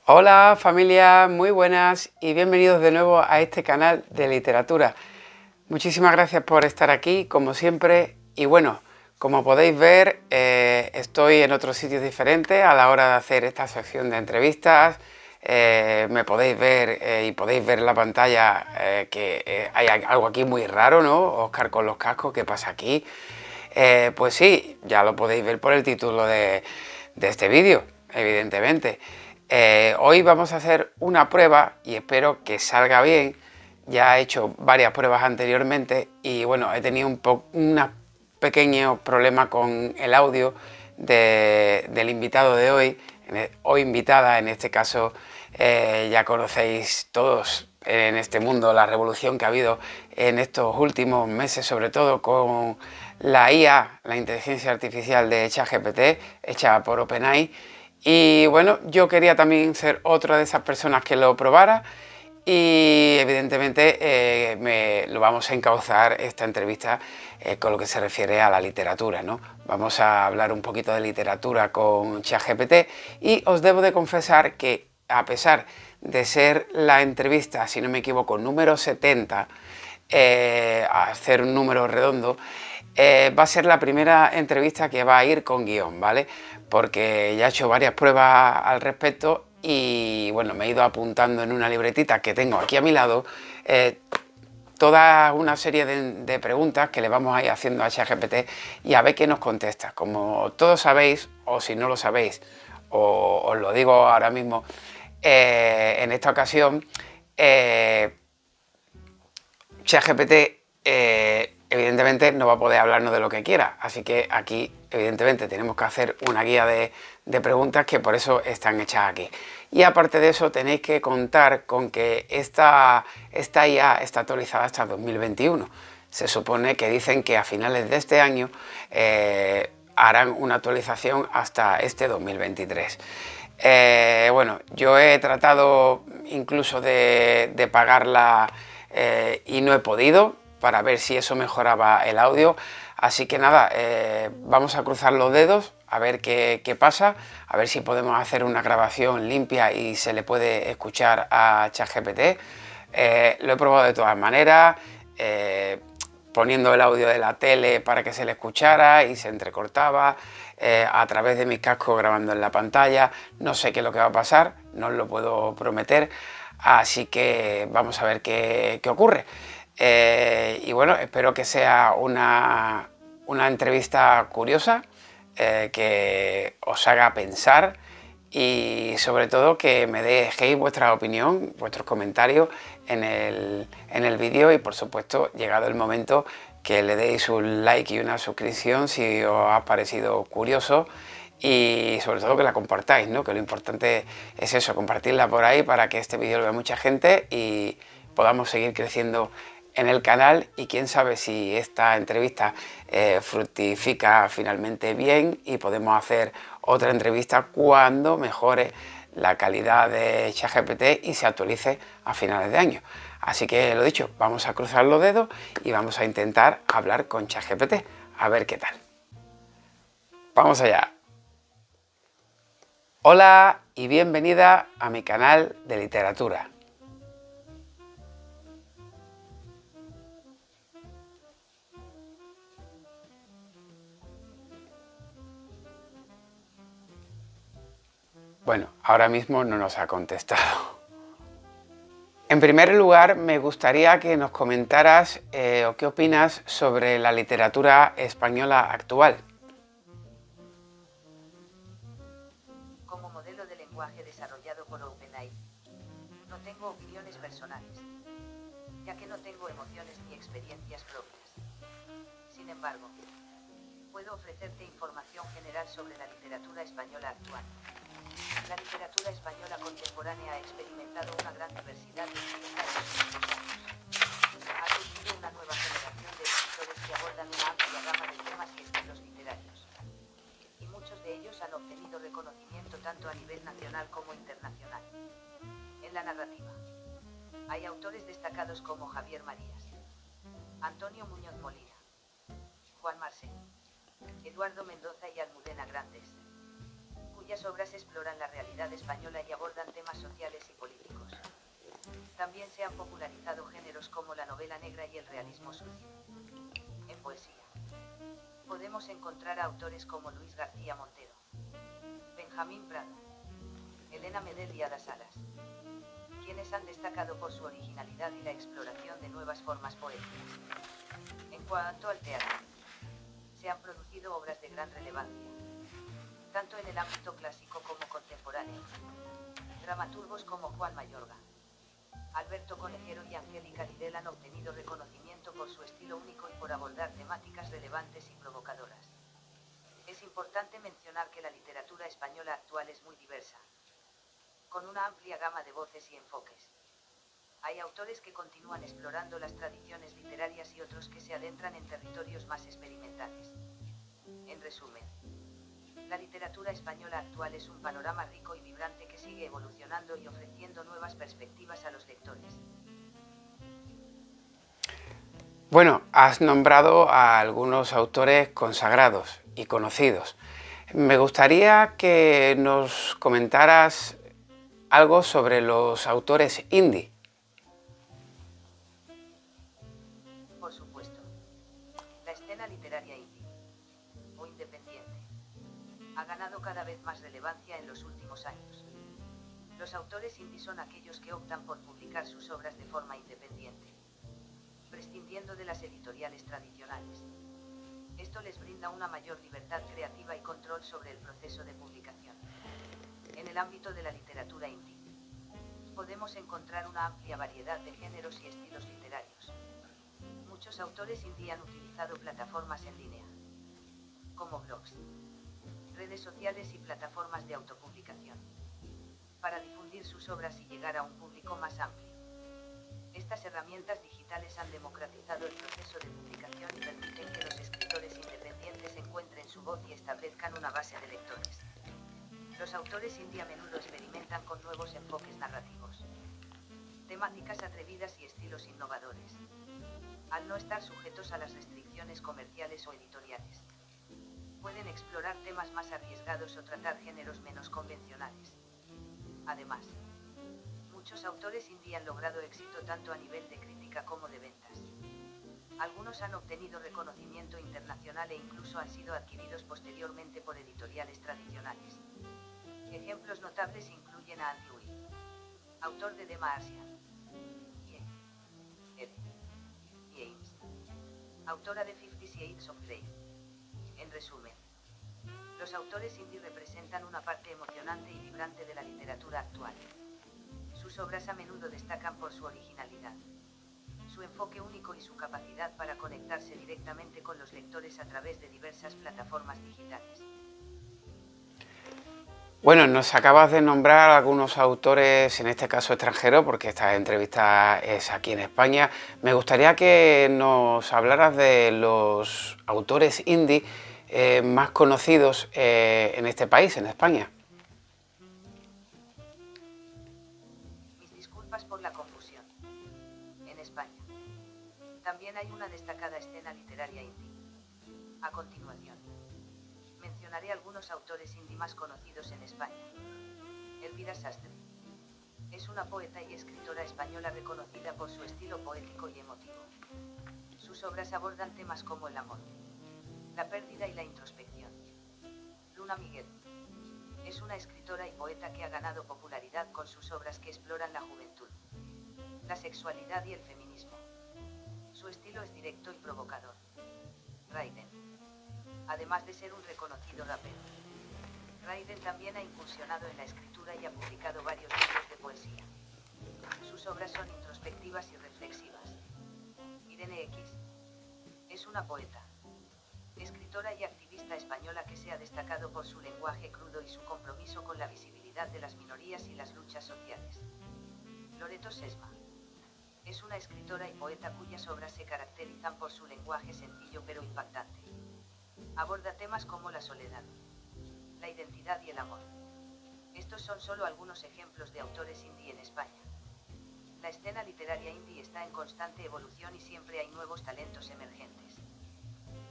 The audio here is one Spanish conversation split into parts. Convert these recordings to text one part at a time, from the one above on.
Hola familia, muy buenas y bienvenidos de nuevo a este canal de literatura. Muchísimas gracias por estar aquí, como siempre. Y bueno, como podéis ver, estoy en otros sitios diferentes a la hora de hacer esta sección de entrevistas. Me podéis ver y podéis ver en la pantalla que hay algo aquí muy raro, ¿no? Óscar con los cascos, ¿qué pasa aquí? Pues sí, ya lo podéis ver por el título de este vídeo, evidentemente. Hoy vamos a hacer una prueba y espero que salga bien. Ya he hecho varias pruebas anteriormente y bueno, he tenido un pequeño problema con el audio del invitado de hoy, o invitada en este caso. Ya conocéis todos en este mundo la revolución que ha habido en estos últimos meses, sobre todo con la IA, la inteligencia artificial de ChatGPT, hecha por OpenAI. Y bueno, yo quería también ser otra de esas personas que lo probara y evidentemente lo vamos a encauzar esta entrevista con lo que se refiere a la literatura, ¿no? Vamos a hablar un poquito de literatura con ChatGPT y os debo de confesar que a pesar de ser la entrevista, si no me equivoco, número 70, a hacer un número redondo, va a ser la primera entrevista que va a ir con guión, ¿vale? Porque ya he hecho varias pruebas al respecto y bueno, me he ido apuntando en una libretita que tengo aquí a mi lado toda una serie de preguntas que le vamos a ir haciendo a ChatGPT y a ver qué nos contesta. Como todos sabéis, o si no lo sabéis, os lo digo ahora mismo, en esta ocasión ChatGPT evidentemente no va a poder hablarnos de lo que quiera, así que aquí evidentemente tenemos que hacer una guía de preguntas que por eso están hechas aquí. Y aparte de eso tenéis que contar con que esta IA está actualizada hasta 2021. Se supone que dicen que a finales de este año harán una actualización hasta este 2023. Bueno, yo he tratado incluso de pagarla y no he podido, para ver si eso mejoraba el audio. Así que nada, vamos a cruzar los dedos a ver qué pasa, a ver si podemos hacer una grabación limpia y se le puede escuchar a ChatGPT. Lo he probado de todas maneras, poniendo el audio de la tele para que se le escuchara y se entrecortaba, a través de mis cascos grabando en la pantalla. No sé qué es lo que va a pasar, no os lo puedo prometer, así que vamos a ver qué ocurre. Y bueno, espero que sea una entrevista curiosa, que os haga pensar y sobre todo que me dejéis vuestra opinión, vuestros comentarios en el vídeo y por supuesto, llegado el momento, que le deis un like y una suscripción si os ha parecido curioso y sobre todo que la compartáis, ¿no? Que lo importante es eso, compartirla por ahí para que este vídeo lo vea mucha gente y podamos seguir creciendo en el canal y quién sabe si esta entrevista fructifica finalmente bien y podemos hacer otra entrevista cuando mejore la calidad de ChatGPT y se actualice a finales de año. Así que lo dicho, vamos a cruzar los dedos y vamos a intentar hablar con ChatGPT, a ver qué tal. Vamos allá. Hola y bienvenida a mi canal de literatura. Bueno, ahora mismo no nos ha contestado. En primer lugar, me gustaría que nos comentaras o qué opinas sobre la literatura española actual. Como modelo de lenguaje desarrollado por OpenAI, no tengo opiniones personales, ya que no tengo emociones ni experiencias propias. Sin embargo, puedo ofrecerte información general sobre la literatura española actual. La literatura española contemporánea ha experimentado una gran diversidad de estilos en los últimos años. Ha surgido una nueva generación de escritores que abordan una amplia gama de temas y estilos literarios. Y muchos de ellos han obtenido reconocimiento tanto a nivel nacional como internacional. En la narrativa, hay autores destacados como Javier Marías, Antonio Muñoz Molina, Juan Marsé, Eduardo Mendoza y Almudena Grandes, cuyas obras exploran la realidad española y abordan temas sociales y políticos. También se han popularizado géneros como la novela negra y el realismo sucio. En poesía, podemos encontrar a autores como Luis García Montero, Benjamín Prado, Elena Medel y Ada Salas, quienes han destacado por su originalidad y la exploración de nuevas formas poéticas. En cuanto al teatro, se han producido obras de gran relevancia, tanto en el ámbito clásico como contemporáneo. Dramaturgos como Juan Mayorga, Alberto Conejero y Angélica Lidel han obtenido reconocimiento por su estilo único y por abordar temáticas relevantes y provocadoras. Es importante mencionar que la literatura española actual es muy diversa, con una amplia gama de voces y enfoques. Hay autores que continúan explorando las tradiciones literarias y otros que se adentran en territorios más experimentales. En resumen, la literatura española actual es un panorama rico y vibrante que sigue evolucionando y ofreciendo nuevas perspectivas a los lectores. Bueno, has nombrado a algunos autores consagrados y conocidos. Me gustaría que nos comentaras algo sobre los autores indie. Por supuesto, la escena literaria indie, o independiente, ha ganado cada vez más relevancia en los últimos años. Los autores indie son aquellos que optan por publicar sus obras de forma independiente, prescindiendo de las editoriales tradicionales. Esto les brinda una mayor libertad creativa y control sobre el proceso de publicación. En el ámbito de la literatura indie, podemos encontrar una amplia variedad de géneros y estilos literarios. Muchos autores indie han utilizado plataformas en línea, como blogs, redes sociales y plataformas de autopublicación, para difundir sus obras y llegar a un público más amplio. Estas herramientas digitales han democratizado el proceso de publicación y permiten que los escritores independientes encuentren su voz y establezcan una base de lectores. Los autores indie a menudo experimentan con nuevos enfoques narrativos, temáticas atrevidas y estilos innovadores, al no estar sujetos a las restricciones comerciales o editoriales. Pueden explorar temas más arriesgados o tratar géneros menos convencionales. Además, muchos autores indie han logrado éxito tanto a nivel de crítica como de ventas. Algunos han obtenido reconocimiento internacional e incluso han sido adquiridos posteriormente por editoriales tradicionales. Ejemplos notables incluyen a Andy Weir, autor de The Martian, y Ed James, autora de 50 Shades of Grey. En resumen, los autores indie representan una parte emocionante y vibrante de la literatura actual. Sus obras a menudo destacan por su originalidad, su enfoque único y su capacidad para conectarse directamente con los lectores a través de diversas plataformas digitales. Bueno, nos acabas de nombrar algunos autores, en este caso extranjeros, porque esta entrevista es aquí en España. Me gustaría que nos hablaras de los autores indie más conocidos en este país, en España. Mis disculpas por la confusión. En España también hay una destacada escena literaria indie. A continuación, mencionaré algunos autores indie más conocidos en España. Elvira Sastre es una poeta y escritora española reconocida por su estilo poético y emotivo. Sus obras abordan temas como el amor, la pérdida y la introspección. Luna Miguel es una escritora y poeta que ha ganado popularidad con sus obras que exploran la juventud, la sexualidad y el feminismo. Su estilo es directo y provocador. Raiden, además de ser un reconocido rapero, Raiden también ha incursionado en la escritura y ha publicado varios libros de poesía. Sus obras son introspectivas y reflexivas. Irene X es una poeta, escritora y activista española que se ha destacado por su lenguaje crudo y su compromiso con la visibilidad de las minorías y las luchas sociales. Loreto Sesma es una escritora y poeta cuyas obras se caracterizan por su lenguaje sencillo pero impactante. Aborda temas como la soledad, la identidad y el amor. Estos son solo algunos ejemplos de autores indie en España. La escena literaria indie está en constante evolución y siempre hay nuevos talentos emergentes.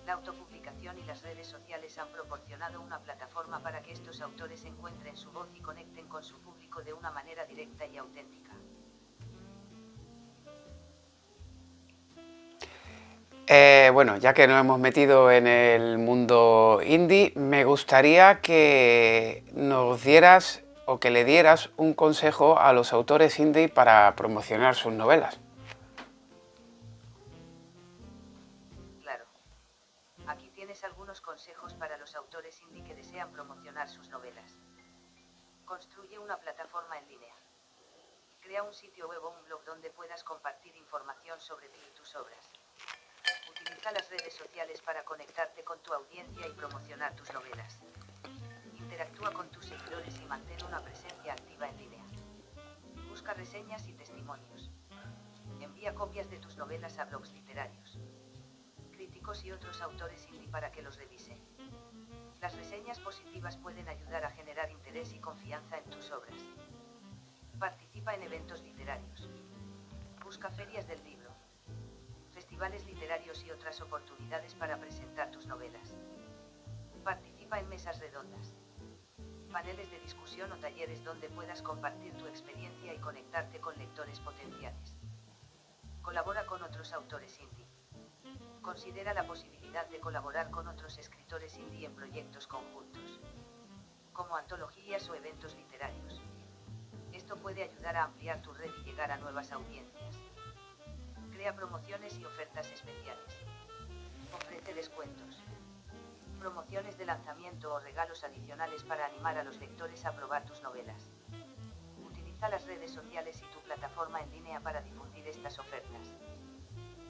La autopublicación información y las redes sociales han proporcionado una plataforma para que estos autores encuentren su voz y conecten con su público de una manera directa y auténtica. Bueno, ya que nos hemos metido en el mundo indie, me gustaría que nos dieras o que le dieras un consejo a los autores indie para promocionar sus novelas. Claro. Aquí tienes algunos consejos para los autores indie que desean promocionar sus novelas. Construye una plataforma en línea. Crea un sitio web o un blog donde puedas compartir información sobre ti y tus obras. Utiliza las redes sociales para conectarte con tu audiencia y promocionar tus novelas. Interactúa con tus seguidores y mantén una presencia activa en línea. Busca reseñas y testimonios. Envía copias de tus novelas a blogs literarios, críticos y otros autores indie para que los revisen. Las reseñas positivas pueden ayudar a generar interés y confianza en tus obras. Participa en eventos literarios. Busca ferias del libro, festivales literarios y otras oportunidades para presentar tus novelas. Participa en mesas redondas, paneles de discusión o talleres donde puedas compartir tu experiencia y conectarte con lectores potenciales. Colabora con otros autores indie. Considera la posibilidad de colaborar con otros escritores indie en proyectos conjuntos, como antologías o eventos literarios. Esto puede ayudar a ampliar tu red y llegar a nuevas audiencias. Crea promociones y ofertas especiales. Ofrece descuentos, promociones de lanzamiento o regalos adicionales para animar a los lectores a probar tus novelas. Utiliza las redes sociales y tu plataforma en línea para difundir estas ofertas.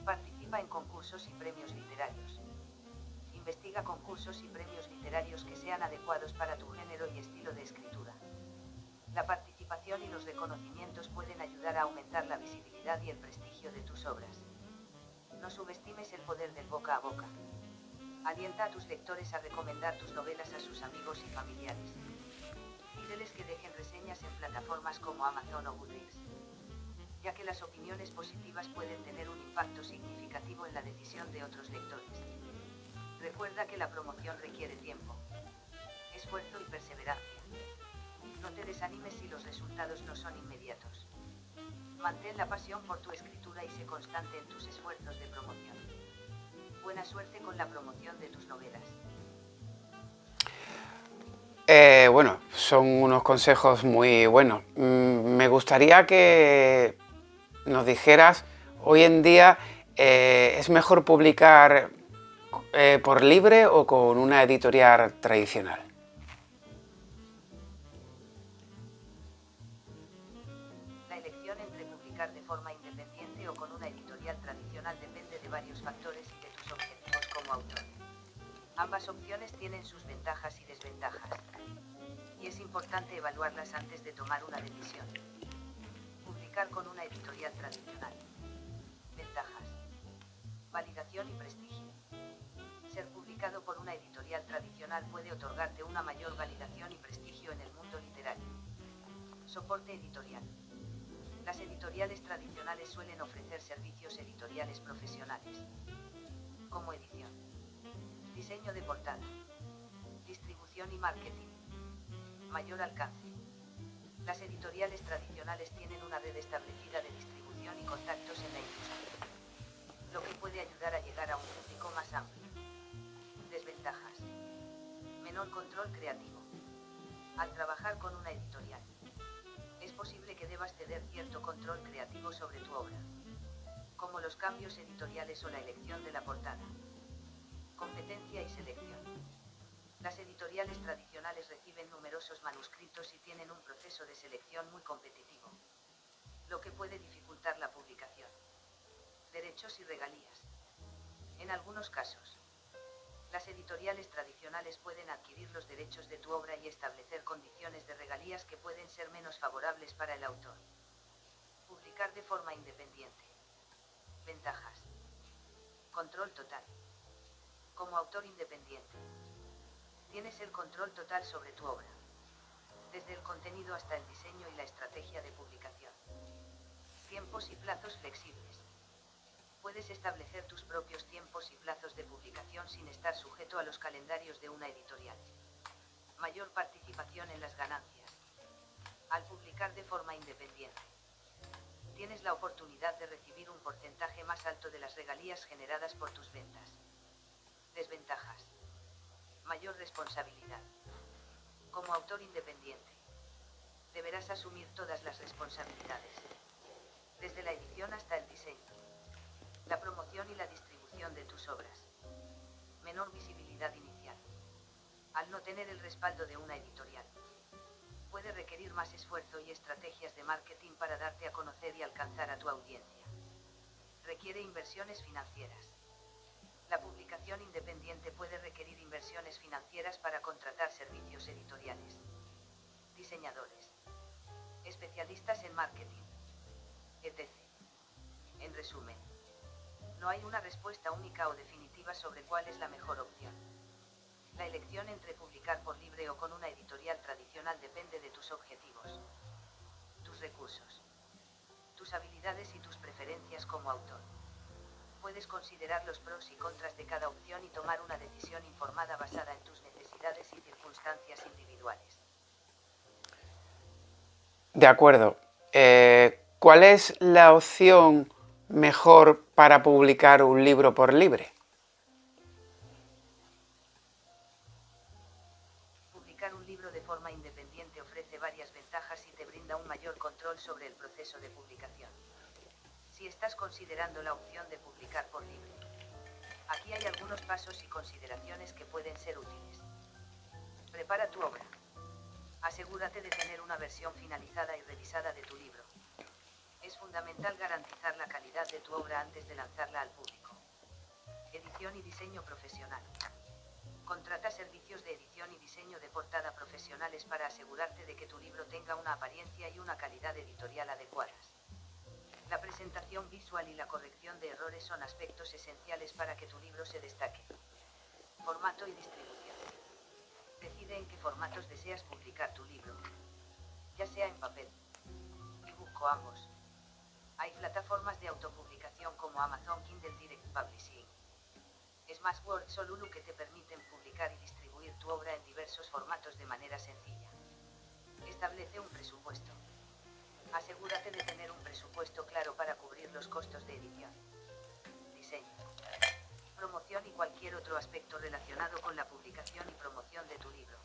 Participa en concursos y premios literarios. Investiga concursos y premios literarios que sean adecuados para tu género y estilo de escritura. La participación y los reconocimientos pueden ayudar a aumentar la visibilidad y el prestigio de tus obras. No subestimes el poder del boca a boca. Alienta a tus lectores a recomendar tus novelas a sus amigos y familiares. Pídeles que dejen reseñas en plataformas como Amazon o Goodreads, ya que las opiniones positivas pueden tener un impacto significativo en la decisión de otros lectores. Recuerda que la promoción requiere tiempo, esfuerzo y perseverancia. No te desanimes si los resultados no son inmediatos. Mantén la pasión por tu escritura y sé constante en tus esfuerzos de promoción. Buena suerte con la promoción de tus novelas. Bueno, son unos consejos muy buenos. Me gustaría que nos dijeras, hoy en día, ¿es mejor publicar por libre o con una editorial tradicional? La elección entre publicar de forma independiente o con una editorial tradicional depende de varios factores y de tus objetivos como autor. Ambas opciones tienen sus ventajas y desventajas, y es importante evaluarlas antes de tomar una decisión. Publicar con una editorial tradicional. Ventajas. Validación y prestigio. Ser publicado por una editorial tradicional puede otorgarte una mayor validación y prestigio en el mundo literario. Soporte editorial. Las editoriales tradicionales suelen ofrecer servicios editoriales profesionales, como edición, diseño de portada, distribución y marketing. Mayor alcance. Las editoriales tradicionales tienen una red establecida de distribución y contactos en la industria, lo que puede ayudar a llegar a un público más amplio. Desventajas. Menor control creativo. Al trabajar con una editorial, es posible que debas ceder cierto control creativo sobre tu obra, como los cambios editoriales o la elección de la portada. Competencia y selección. Las editoriales tradicionales reciben numerosos manuscritos y tienen un proceso de selección muy competitivo, lo que puede dificultar la publicación. Derechos y regalías. En algunos casos, las editoriales tradicionales pueden adquirir los derechos de tu obra y establecer condiciones de regalías que pueden ser menos favorables para el autor. Publicar de forma independiente. Ventajas. Control total. Como autor independiente, tienes el control total sobre tu obra, desde el contenido hasta el diseño y la estrategia de publicación. Tiempos y plazos flexibles. Puedes establecer tus propios tiempos y plazos de publicación sin estar sujeto a los calendarios de una editorial. Mayor participación en las ganancias. Al publicar de forma independiente, tienes la oportunidad de recibir un porcentaje más alto de las regalías generadas por tus ventas. Desventajas. Mayor responsabilidad. Como autor independiente, deberás asumir todas las responsabilidades, desde la edición hasta el diseño, la promoción y la distribución de tus obras. Menor visibilidad inicial. Al no tener el respaldo de una editorial, puede requerir más esfuerzo y estrategias de marketing para darte a conocer y alcanzar a tu audiencia. Requiere inversiones financieras. La publicación independiente puede requerir inversiones financieras para contratar servicios editoriales. Diseñadores, especialistas en marketing, etc. En resumen, no hay una respuesta única o definitiva sobre cuál es la mejor opción. La elección entre publicar por libre o con una editorial tradicional depende de tus objetivos, tus recursos, tus habilidades y tus preferencias como autor. Puedes considerar los pros y contras de cada opción y tomar una decisión informada basada en tus necesidades y circunstancias individuales. De acuerdo. ¿Cuál es la opción mejor para publicar un libro por libre? Publicar un libro de forma independiente ofrece varias ventajas y te brinda un mayor control sobre el proceso de publicación. Si estás considerando la opción de publicar por libre, aquí hay algunos pasos y consideraciones que pueden ser útiles. Prepara tu obra. Asegúrate de tener una versión finalizada y revisada de tu libro. Es fundamental garantizar la calidad de tu obra antes de lanzarla al público. Edición y diseño profesional. Contrata servicios de edición y diseño de portada profesionales para asegurarte de que tu libro tenga una apariencia y una calidad editorial adecuadas. La presentación visual y la corrección de errores son aspectos esenciales para que tu libro se destaque. Formato y distribución. Decide en qué formatos deseas publicar tu libro, ya sea en papel, ebook o ambos. Hay plataformas de autopublicación como Amazon Kindle Direct Publishing, Smashwords o Lulu que te permiten publicar y distribuir tu obra en diversos formatos de manera sencilla. Establece un presupuesto. Asegúrate de tener un presupuesto claro para cubrir los costos de edición, diseño, promoción y cualquier otro aspecto relacionado con la publicación y promoción de tu libro.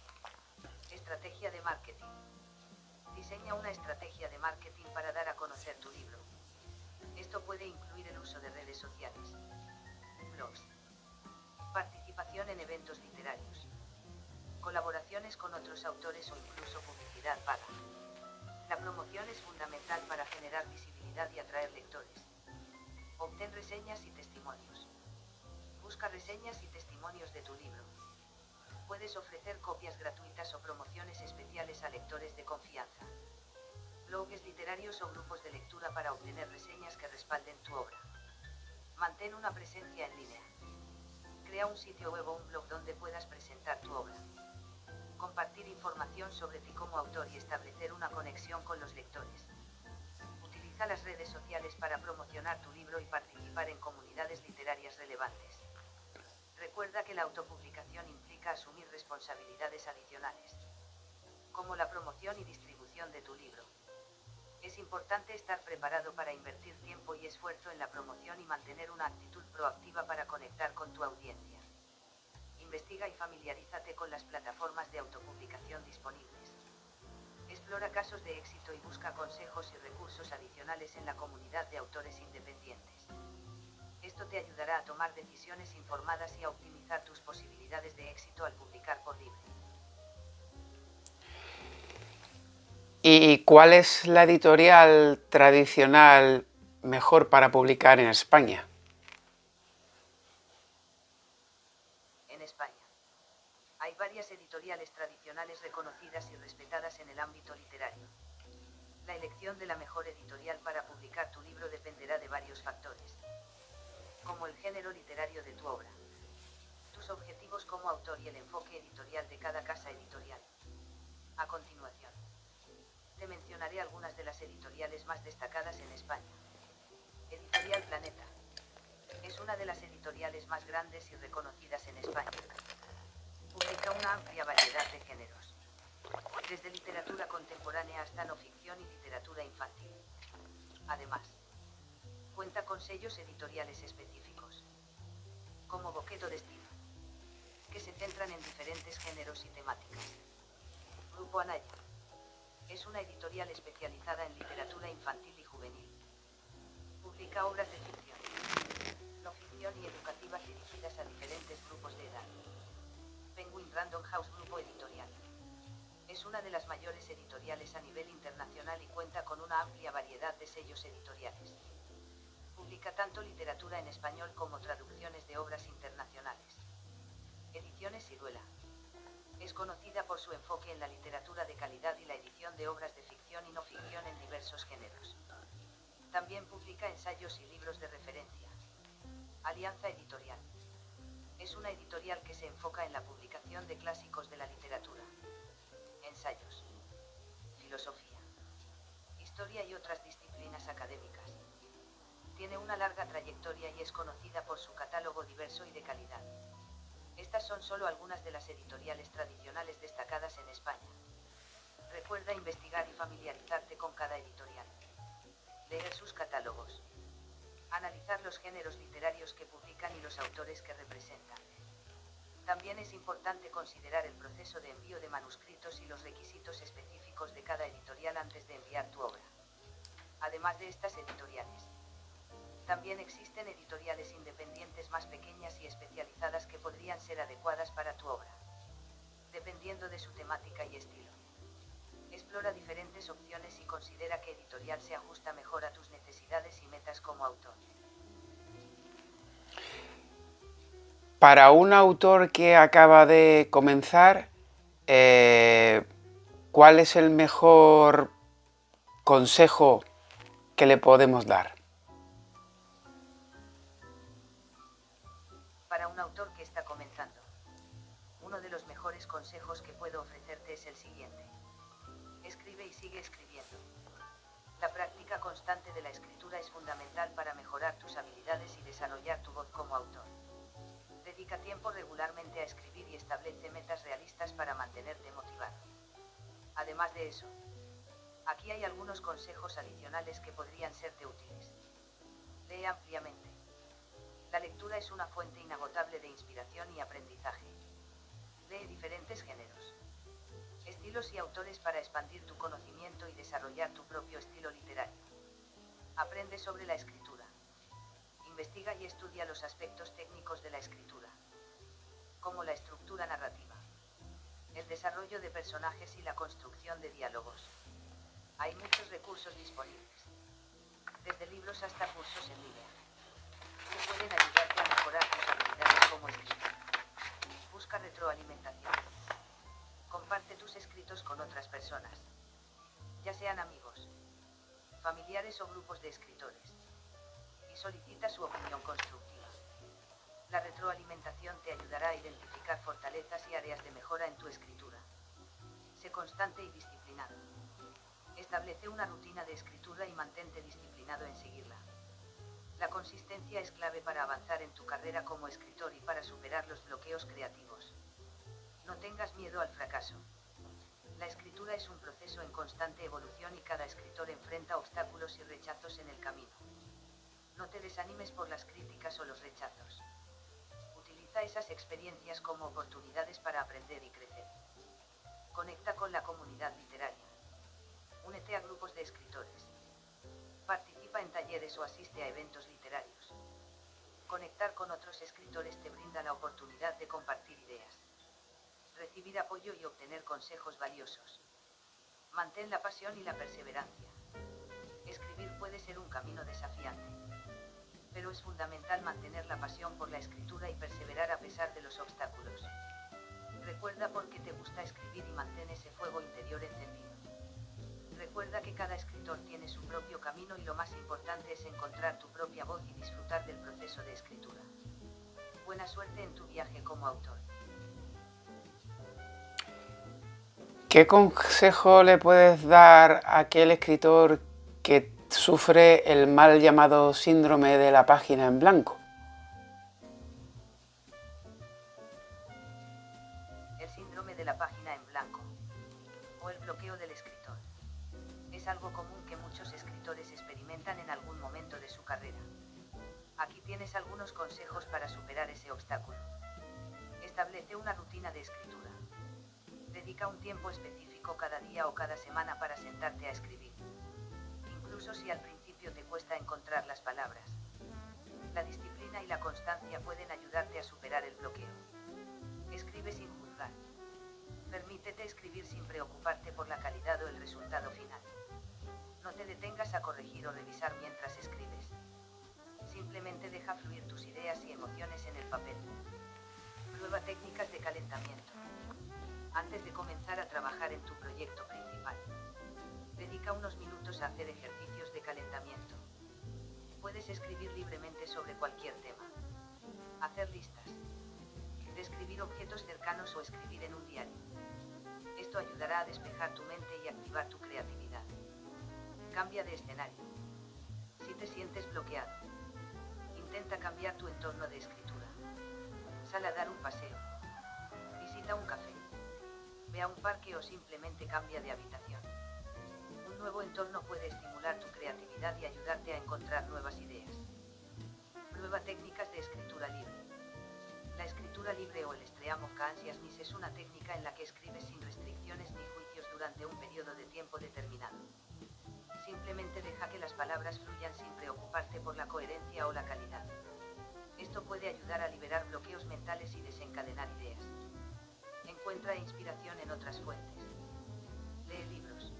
Estrategia de marketing. Diseña una estrategia de marketing para dar a conocer tu libro. Esto puede incluir el uso de redes sociales, blogs, participación en eventos literarios, colaboraciones con otros autores o incluso publicidad paga. La promoción es fundamental para generar visibilidad y atraer lectores. Obtén reseñas y testimonios. Busca reseñas y testimonios de tu libro. Puedes ofrecer copias gratuitas o promociones especiales a lectores de confianza. Blogs literarios o grupos de lectura para obtener reseñas que respalden tu obra. Mantén una presencia en línea. Crea un sitio web o un blog donde puedas presentar tu obra. Compartir información sobre ti como autor y establecer una conexión con los lectores. Utiliza las redes sociales para promocionar tu libro y participar en comunidades literarias relevantes. Recuerda que la autopublicación implica asumir responsabilidades adicionales, como la promoción y distribución de tu libro. Es importante estar preparado para invertir tiempo y esfuerzo en la promoción y mantener una actitud proactiva para conectar con tu audiencia. Investiga y familiarízate con las plataformas de autopublicación disponibles. Explora casos de éxito y busca consejos y recursos adicionales en la comunidad de autores independientes. Esto te ayudará a tomar decisiones informadas y a optimizar tus posibilidades de éxito al publicar por libre. ¿Y cuál es la editorial tradicional mejor para publicar en España? En España hay varias editoriales tradicionales reconocidas y respetadas en el ámbito literario. La elección de la mejor editorial para publicar tu libro dependerá de varios factores, como el género literario de tu obra, tus objetivos como autor y el enfoque editorial de cada casa editorial. A continuación, te mencionaré algunas de las editoriales más destacadas en España. Editorial Planeta. Es una de las editoriales más grandes y reconocidas en España. una amplia variedad de géneros, desde literatura contemporánea hasta no ficción y literatura infantil. Además, cuenta con sellos editoriales específicos, como Boqueto de Estilo, que se centran en diferentes géneros y temáticas. Grupo Anaya es una editorial especializada en literatura infantil y juvenil. Publica obras de ficción, no ficción y educativas dirigidas a diferentes grupos de edad. Penguin Random House Grupo Editorial es una de las mayores editoriales a nivel internacional y cuenta con una amplia variedad de sellos editoriales. Publica tanto literatura en español como traducciones de obras internacionales. Ediciones Ciruela es conocida por su enfoque en la literatura de calidad y la edición de obras de ficción y no ficción en diversos géneros. También publica ensayos y libros de referencia. Alianza Editorial es una editorial que se enfoca en la publicación de clásicos de la literatura, ensayos, filosofía, historia y otras disciplinas académicas. Tiene una larga trayectoria y es conocida por su catálogo diverso y de calidad. Estas son solo algunas de las editoriales tradicionales destacadas en España. Recuerda investigar y familiarizarte con cada editorial. Leer sus catálogos. Analizar los géneros literarios que publican y los autores que representan. También es importante considerar el proceso de envío de manuscritos y los requisitos específicos de cada editorial antes de enviar tu obra. Además de estas editoriales, también existen editoriales independientes más pequeñas y especializadas que podrían ser adecuadas para tu obra, dependiendo de su temática y estilo. Explora diferentes opciones y considera qué editorial se ajusta mejor a tus necesidades y metas como autor. Para un autor que acaba de comenzar, ¿cuál es el mejor consejo que le podemos dar? Para un autor que está comenzando, uno de los mejores consejos que puedo ofrecerte es el siguiente. Escribe y sigue escribiendo. La práctica constante de la escritura es fundamental para mejorar tus habilidades y desarrollar tu voz como autor. Dedica tiempo regularmente a escribir y establece metas realistas para mantenerte motivado. Además de eso, aquí hay algunos consejos adicionales que podrían serte útiles. Lee ampliamente. La lectura es una fuente inagotable de inspiración y aprendizaje. Lee diferentes géneros, estilos y autores para expandir tu conocimiento y desarrollar tu propio estilo literario. Aprende sobre la escritura. Investiga y estudia los aspectos técnicos de la escritura, como la estructura narrativa, el desarrollo de personajes y la construcción de diálogos. Hay muchos recursos disponibles, desde libros hasta cursos en línea, que pueden ayudarte a mejorar tus habilidades como escritor. Busca retroalimentación. Comparte tus escritos con otras personas, ya sean amigos, familiares o grupos de escritores, y solicita su opinión constructiva. La retroalimentación te ayudará a identificar fortalezas y áreas de mejora en tu escritura. Sé constante y disciplinado. Establece una rutina de escritura y mantente disciplinado en seguirla. La consistencia es clave para avanzar en tu carrera como escritor y para superar los bloqueos creativos. No tengas miedo al fracaso. La escritura es un proceso en constante evolución y cada escritor enfrenta obstáculos y rechazos en el camino. No te desanimes por las críticas o los rechazos. Utiliza esas experiencias como oportunidades para aprender y crecer. Conecta con la comunidad literaria. Únete a grupos de escritores. Participa en talleres o asiste a eventos literarios. Conectar con otros escritores te brinda la oportunidad de compartir ideas, recibir apoyo y obtener consejos valiosos. Mantén la pasión y la perseverancia. Escribir puede ser un camino desafiante, pero es fundamental mantener la pasión por la escritura y perseverar a pesar de los obstáculos. Recuerda por qué te gusta escribir y mantén ese fuego interior encendido. Recuerda que cada escritor tiene su propio camino y lo más importante es encontrar tu propia voz y disfrutar del proceso de escritura. Buena suerte en tu viaje como autor. ¿Qué consejo le puedes dar a aquel escritor que sufre el mal llamado síndrome de la página en blanco? El síndrome síndrome de la página en blanco, o el bloqueo del escritor. Es algo común que muchos escritores experimentan en algún momento de su carrera. Aquí tienes algunos consejos para superar ese obstáculo. Establece una rutina de escritura. Dedica un tiempo específico cada día o cada semana para sentarte a escribir. Incluso si al principio te cuesta encontrar las palabras. La disciplina y la constancia pueden ayudarte a superar el bloqueo. Escribe sin juzgar. Permítete escribir sin preocuparte por la calidad o el resultado final. No te detengas a corregir o revisar mientras escribes. Simplemente deja fluir tus ideas y emociones en el papel. Prueba técnicas de calentamiento. Antes de comenzar a trabajar en tu proyecto principal, dedica unos minutos a hacer ejercicios de calentamiento. Puedes escribir libremente sobre cualquier tema. Hacer listas. Describir objetos cercanos o escribir en un diario. Esto ayudará a despejar tu mente y activar tu creatividad. Cambia de escenario. Si te sientes bloqueado, intenta cambiar tu entorno de escritura. Sal a dar un paseo. Visita un café. Ve a un parque o simplemente cambia de habitación. Un nuevo entorno puede estimular tu creatividad y ayudarte a encontrar nuevas ideas. Prueba técnicas de escritura libre. La escritura libre o el stream of consciousness es una técnica en la que escribes sin restricciones ni juicios durante un periodo de tiempo determinado. Simplemente deja que las palabras fluyan sin preocuparte por la coherencia o la calidad. Esto puede ayudar a liberar bloqueos mentales y desencadenar ideas. Encuentra inspiración en otras fuentes. Lee libros.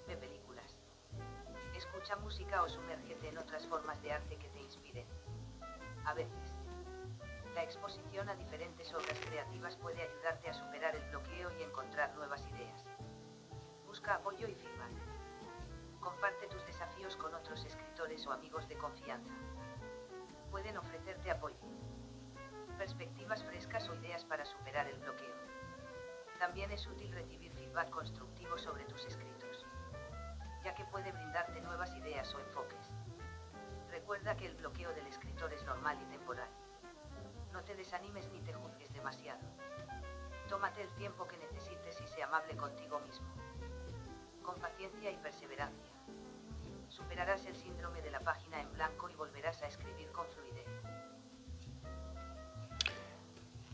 Ve películas. Escucha música o sumérgete en otras formas de arte que te inspiren. A veces, la exposición a diferentes obras creativas puede ayudarte a superar el bloqueo y encontrar nuevas ideas. Busca apoyo y feedback. Comparte tus desafíos con otros escritores o amigos de confianza. Pueden ofrecerte apoyo, perspectivas frescas o ideas para superar el bloqueo. También es útil recibir feedback constructivo sobre tus escritos, ya que puede brindarte nuevas ideas o enfoques. Recuerda que el bloqueo del escritor es normal y temporal. No te desanimes ni te juzgues demasiado. Tómate el tiempo que necesites y sé amable contigo mismo. Con paciencia y perseverancia, superarás el síndrome de la página en blanco y volverás a escribir con fluidez.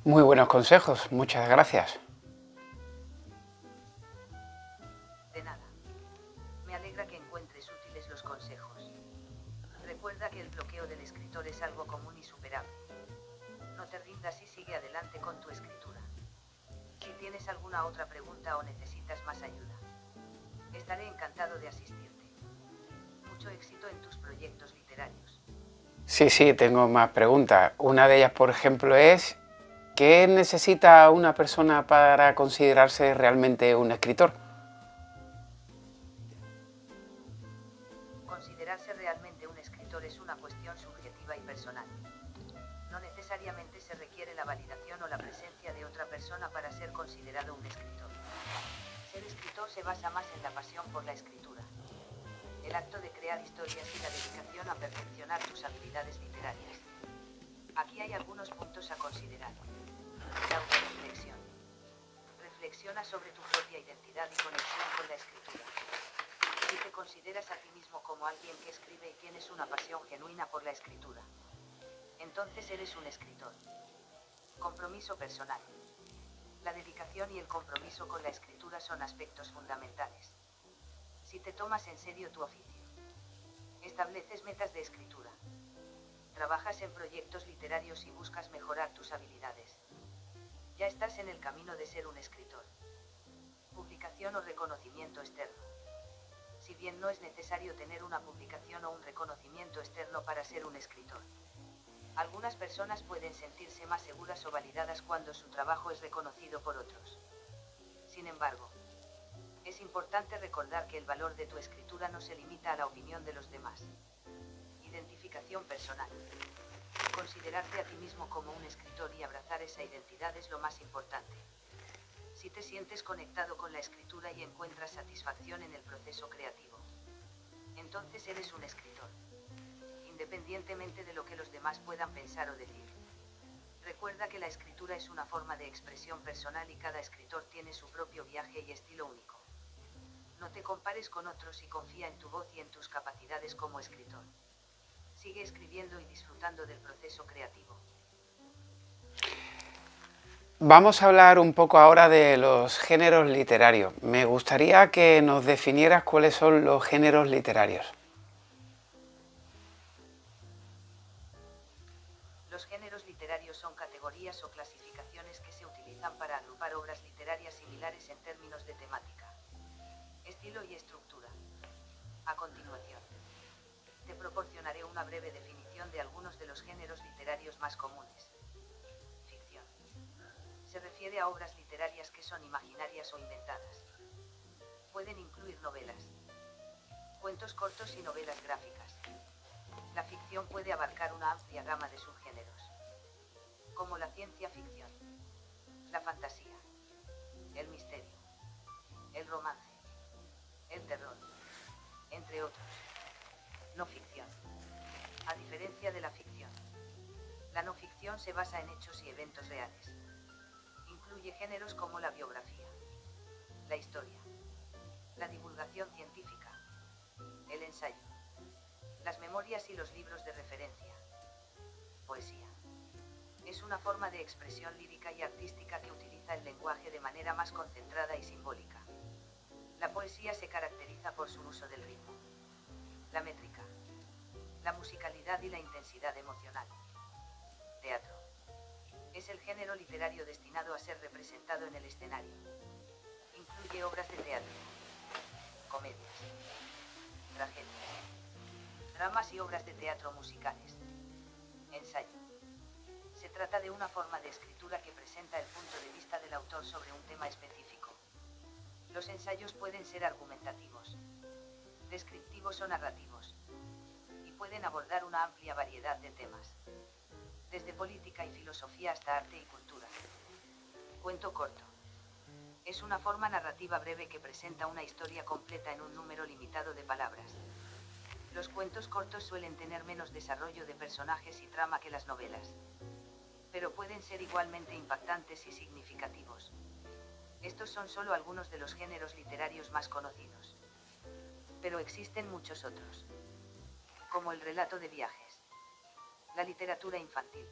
Muy buenos consejos, muchas gracias. De nada. Me alegra que encuentres útiles los consejos. Recuerda que el bloqueo del escritor es algo común y superable. No te rindas y sigue adelante con tu escritura. Si tienes alguna otra pregunta o necesitas más ayuda, estaré encantado de asistirte. Mucho éxito en tus proyectos literarios. Sí, tengo más preguntas. Una de ellas, por ejemplo, es ¿qué necesita una persona para considerarse realmente un escritor? Considerarse realmente un escritor es una cuestión subjetiva y personal. No necesariamente se requiere la validación o la presencia de otra persona para ser considerado un escritor. Ser escritor se basa más en la pasión por la escritura, el acto de crear historias y la dedicación a perfeccionar tus habilidades literarias. Aquí hay algunos puntos a considerar. La autorreflexión. Reflexiona sobre tu propia identidad y conexión con la escritura. Si te consideras a ti mismo como alguien que escribe y tienes una pasión genuina por la escritura, entonces eres un escritor. Compromiso personal. La dedicación y el compromiso con la escritura son aspectos fundamentales. Si te tomas en serio tu oficio, estableces metas de escritura, trabajas en proyectos literarios y buscas mejorar tus habilidades, ya estás en el camino de ser un escritor. Publicación o reconocimiento externo. Si bien no es necesario tener una publicación o un reconocimiento externo para ser un escritor, algunas personas pueden sentirse más seguras o validadas cuando su trabajo es reconocido por otros. Sin embargo, es importante recordar que el valor de tu escritura no se limita a la opinión de los demás. Identificación personal. Considerarte a ti mismo como un escritor y abrazar esa identidad es lo más importante. Si te sientes conectado con la escritura y encuentras satisfacción en el proceso creativo, entonces eres un escritor, independientemente de lo que los demás puedan pensar o decir. Recuerda que la escritura es una forma de expresión personal y cada escritor tiene su propio viaje y estilo único. No te compares con otros y confía en tu voz y en tus capacidades como escritor. Sigue escribiendo y disfrutando del proceso creativo. Vamos a hablar un poco ahora de los géneros literarios. Me gustaría que nos definieras cuáles son los géneros literarios. Los géneros literarios son categorías o clasificaciones que se utilizan para agrupar obras literarias similares en términos de temática, estilo y estructura. A continuación, te proporcionaré una breve definición de algunos de los géneros literarios más comunes. Ficción. Se refiere a obras literarias que son imaginarias o inventadas. Pueden incluir novelas, cuentos cortos y novelas gráficas. La ficción puede abarcar una amplia gama de subgéneros, como la ciencia ficción, la fantasía, el misterio, el romance, el terror, entre otros. No ficción. A diferencia de la ficción, la no ficción se basa en hechos y eventos reales. Incluye géneros como la biografía, la historia, la divulgación científica, el ensayo, las memorias y los libros de referencia. Poesía. Es una forma de expresión lírica y artística que utiliza el lenguaje de manera más concentrada y simbólica. La poesía se caracteriza por su uso del ritmo, la métrica, la musicalidad y la intensidad emocional. Teatro. Es el género literario destinado a ser representado en el escenario. Incluye obras de teatro, comedias, tragedias, dramas y obras de teatro musicales. Ensayo. Se trata de una forma de escritura que presenta el punto de vista del autor sobre un tema específico. Los ensayos pueden ser argumentativos, descriptivos o narrativos, y pueden abordar una amplia variedad de temas, desde política y filosofía hasta arte y cultura. Cuento corto. Es una forma narrativa breve que presenta una historia completa en un número limitado de palabras. Los cuentos cortos suelen tener menos desarrollo de personajes y trama que las novelas, pero pueden ser igualmente impactantes y significativos. Estos son solo algunos de los géneros literarios más conocidos. Pero existen muchos otros, como el relato de viajes, la literatura infantil,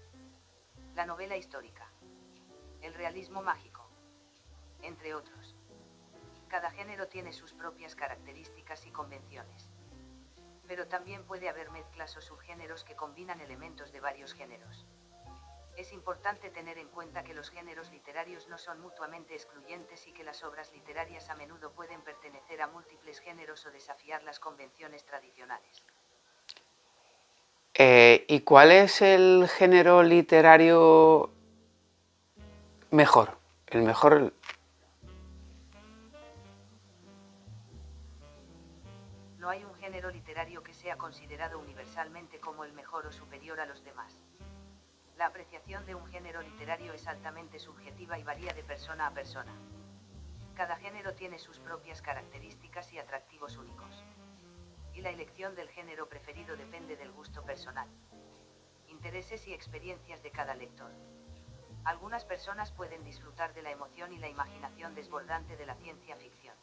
la novela histórica, el realismo mágico, entre otros. Cada género tiene sus propias características y convenciones. Pero también puede haber mezclas o subgéneros que combinan elementos de varios géneros. Es importante tener en cuenta que los géneros literarios no son mutuamente excluyentes y que las obras literarias a menudo pueden pertenecer a múltiples géneros o desafiar las convenciones tradicionales. ¿Y cuál es el género literario mejor? El mejor... No hay un género literario que sea considerado universalmente como el mejor o superior a los demás. La apreciación de un género literario es altamente subjetiva y varía de persona a persona. Cada género tiene sus propias características y atractivos únicos. Y la elección del género preferido depende del gusto personal, intereses y experiencias de cada lector. Algunas personas pueden disfrutar de la emoción y la imaginación desbordante de la ciencia ficción,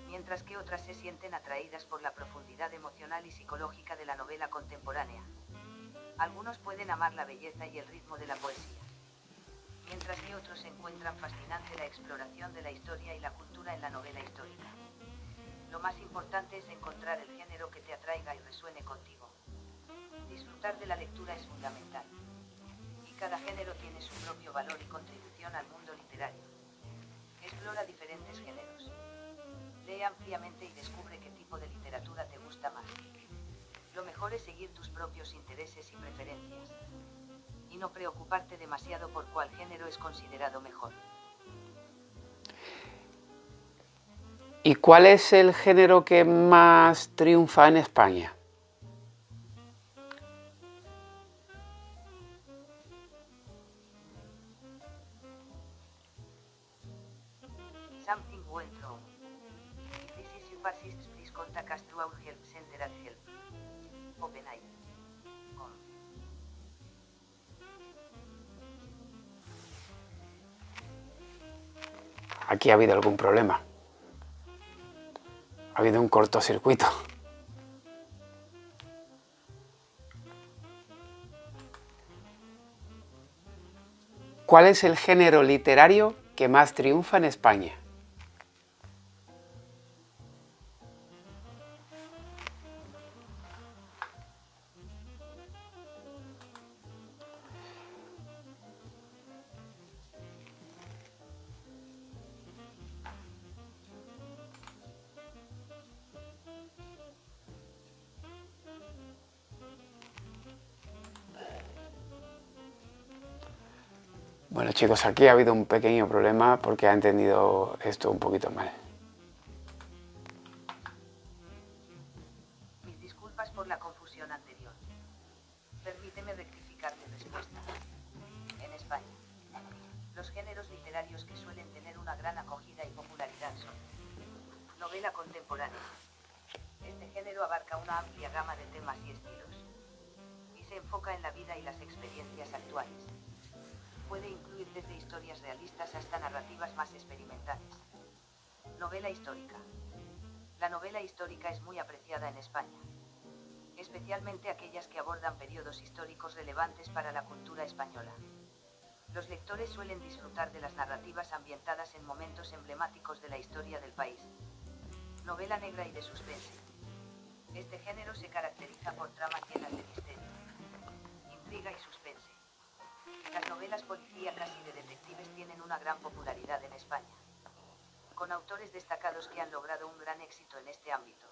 mientras que otras se sienten atraídas por la profundidad emocional y psicológica de la novela contemporánea. Algunos pueden amar la belleza y el ritmo de la poesía, mientras que otros encuentran fascinante la exploración de la historia y la cultura en la novela histórica. Lo más importante es encontrar el género que te atraiga y resuene contigo. Disfrutar de la lectura es fundamental, y cada género tiene su propio valor y contribución al mundo literario. Explora diferentes géneros. Lee ampliamente y descubre qué tipo de literatura te gusta más. Lo mejor es seguir tus propios intereses y preferencias, y no preocuparte demasiado por cuál género es considerado mejor. ¿Y cuál es el género que más triunfa en España? Something went wrong. If this issue persists, please contact us through our help center at help. OpenAI. aquí ha habido algún problema. Ha habido un cortocircuito. ¿Cuál es el género literario que más triunfa en España? Bueno, chicos, aquí ha habido un pequeño problema porque ha entendido esto un poquito mal. Mis disculpas por la confusión anterior. Permíteme rectificar mi respuesta. En España, los géneros literarios que suelen tener una gran acogida y popularidad son novela contemporánea. Este género abarca una amplia gama de temas y estilos, y se enfoca en la vida y las experiencias actuales. Puede incluir desde historias realistas hasta narrativas más experimentales. Novela histórica. La novela histórica es muy apreciada en España, especialmente aquellas que abordan periodos históricos relevantes para la cultura española. Los lectores suelen disfrutar de las narrativas ambientadas en momentos emblemáticos de la historia del país. Novela negra y de suspense. Este género se caracteriza por tramas llenas de misterio, intriga y suspense. Las novelas policíacas y de detectives tienen una gran popularidad en España, con autores destacados que han logrado un gran éxito en este ámbito.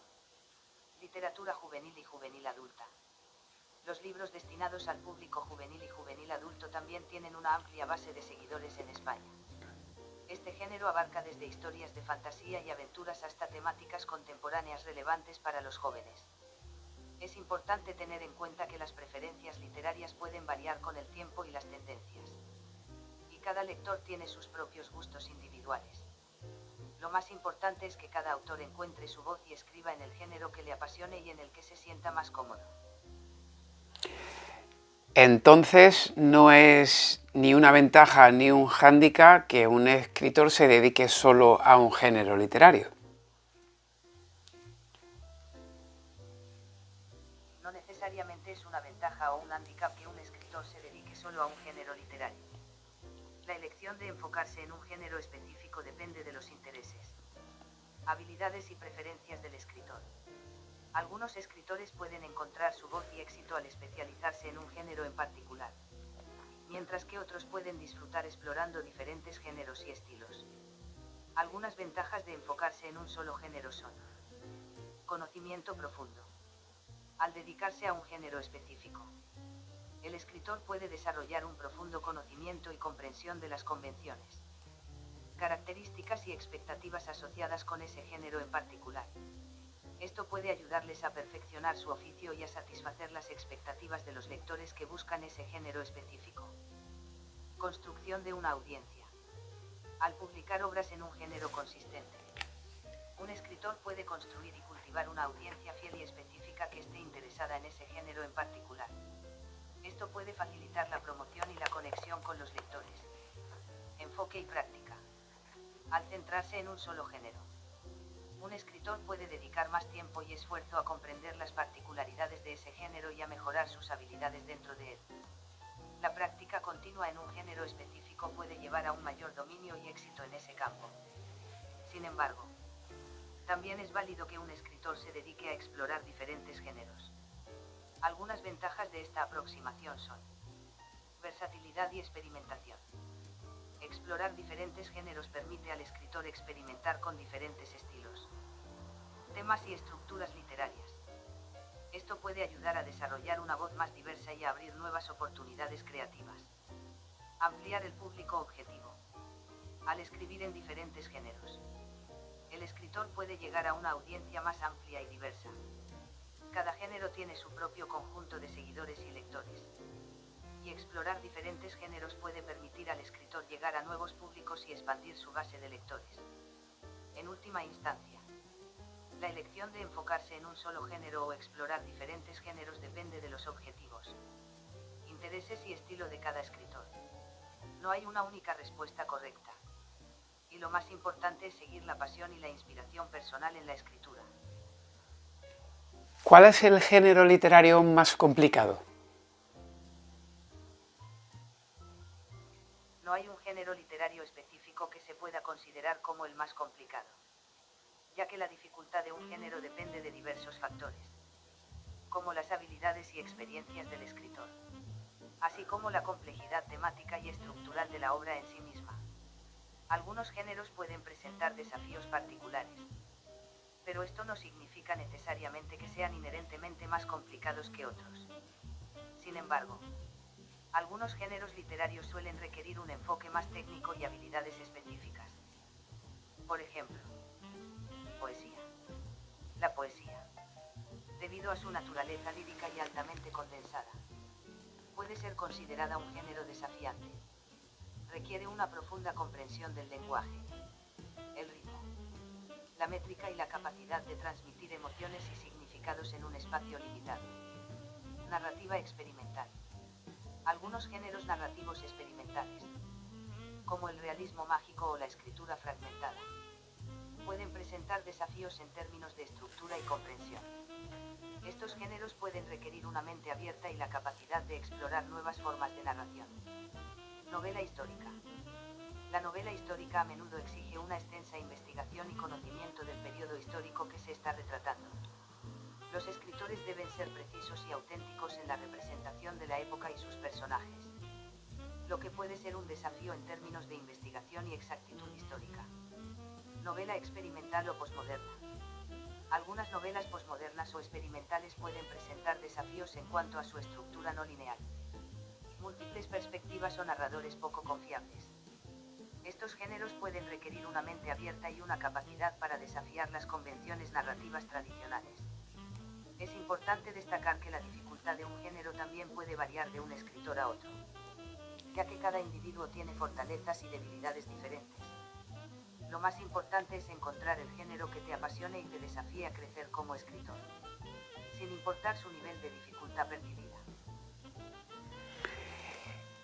Literatura juvenil y juvenil adulta. Los libros destinados al público juvenil y juvenil adulto también tienen una amplia base de seguidores en España. Este género abarca desde historias de fantasía y aventuras hasta temáticas contemporáneas relevantes para los jóvenes. Es importante tener en cuenta que las preferencias literarias pueden variar con el tiempo y las tendencias. Y cada lector tiene sus propios gustos individuales. Lo más importante es que cada autor encuentre su voz y escriba en el género que le apasione y en el que se sienta más cómodo. Entonces, no es ni una ventaja ni un hándicap que un escritor se dedique solo a un género literario. No necesariamente es una ventaja o un hándicap que un escritor se dedique solo a un género literario. La elección de enfocarse en un género específico depende de los intereses, habilidades y preferencias del escritor. Algunos escritores pueden encontrar su voz y éxito al especializarse en un género en particular, mientras que otros pueden disfrutar explorando diferentes géneros y estilos. Algunas ventajas de enfocarse en un solo género son: conocimiento profundo. Al dedicarse a un género específico, el escritor puede desarrollar un profundo conocimiento y comprensión de las convenciones, características y expectativas asociadas con ese género en particular. Esto puede ayudarles a perfeccionar su oficio y a satisfacer las expectativas de los lectores que buscan ese género específico. Construcción de una audiencia. Al publicar obras en un género consistente, un escritor puede construir y cultivar una audiencia fiel y específica que esté interesada en ese género en particular. Esto puede facilitar la promoción y la conexión con los lectores. Enfoque y práctica. Al centrarse en un solo género, un escritor puede dedicar más tiempo y esfuerzo a comprender las particularidades de ese género y a mejorar sus habilidades dentro de él. La práctica continua en un género específico puede llevar a un mayor dominio y éxito en ese campo. Sin embargo, también es válido que un escritor se dedique a explorar diferentes géneros. Algunas ventajas de esta aproximación son: versatilidad y experimentación. Explorar diferentes géneros permite al escritor experimentar con diferentes estilos, temas y estructuras literarias. Esto puede ayudar a desarrollar una voz más diversa y a abrir nuevas oportunidades creativas. Ampliar el público objetivo. Al escribir en diferentes géneros, el escritor puede llegar a una audiencia más amplia y diversa. Cada género tiene su propio conjunto de seguidores y lectores, y explorar diferentes géneros puede permitir al escritor llegar a nuevos públicos y expandir su base de lectores. En última instancia, la elección de enfocarse en un solo género o explorar diferentes géneros depende de los objetivos, intereses y estilo de cada escritor. No hay una única respuesta correcta. Y lo más importante es seguir la pasión y la inspiración personal en la escritura. ¿Cuál es el género literario más complicado? No hay un género literario específico que se pueda considerar como el más complicado, ya que la dificultad de un género depende de diversos factores, como las habilidades y experiencias del escritor, así como la complejidad temática y estructural de la obra en sí misma. Algunos géneros pueden presentar desafíos particulares, pero esto no significa necesariamente que sean inherentemente más complicados que otros. Sin embargo, algunos géneros literarios suelen requerir un enfoque más técnico y habilidades específicas. Por ejemplo, poesía. La poesía, debido a su naturaleza lírica y altamente condensada, puede ser considerada un género desafiante. Requiere una profunda comprensión del lenguaje, el ritmo, la métrica y la capacidad de transmitir emociones y significados en un espacio limitado. Narrativa experimental. Algunos géneros narrativos experimentales, como el realismo mágico o la escritura fragmentada, pueden presentar desafíos en términos de estructura y comprensión. Estos géneros pueden requerir una mente abierta y la capacidad de explorar nuevas formas de narración. Novela histórica. La novela histórica a menudo exige una extensa investigación y conocimiento del periodo histórico que se está retratando. Los escritores deben ser precisos y auténticos en la representación de la época y sus personajes, lo que puede ser un desafío en términos de investigación y exactitud histórica. Novela experimental o posmoderna. Algunas novelas posmodernas o experimentales pueden presentar desafíos en cuanto a su estructura no lineal, múltiples perspectivas o narradores poco confiables. Estos géneros pueden requerir una mente abierta y una capacidad para desafiar las convenciones narrativas tradicionales. Es importante destacar que la dificultad de un género también puede variar de un escritor a otro, ya que cada individuo tiene fortalezas y debilidades diferentes. Lo más importante es encontrar el género que te apasione y te desafíe a crecer como escritor, sin importar su nivel de dificultad percibida.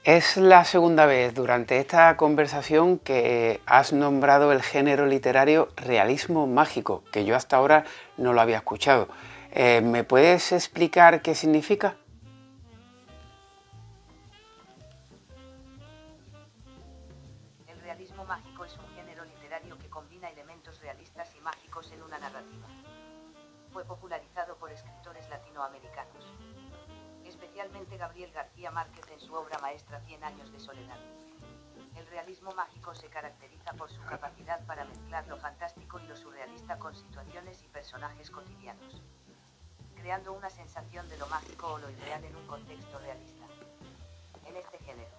Es la segunda vez durante esta conversación que has nombrado el género literario realismo mágico, que yo hasta ahora no lo había escuchado. ¿Me puedes explicar qué significa? El realismo mágico es un género literario que combina elementos realistas y mágicos en una narrativa. Fue popularizado por escritores latinoamericanos, especialmente Gabriel García Márquez en su obra maestra 100 años de soledad. El realismo mágico se caracteriza por su capacidad para mezclar lo fantástico y lo surrealista con situaciones y personajes cotidianos, creando una sensación de lo mágico o lo irreal en un contexto realista. En este género,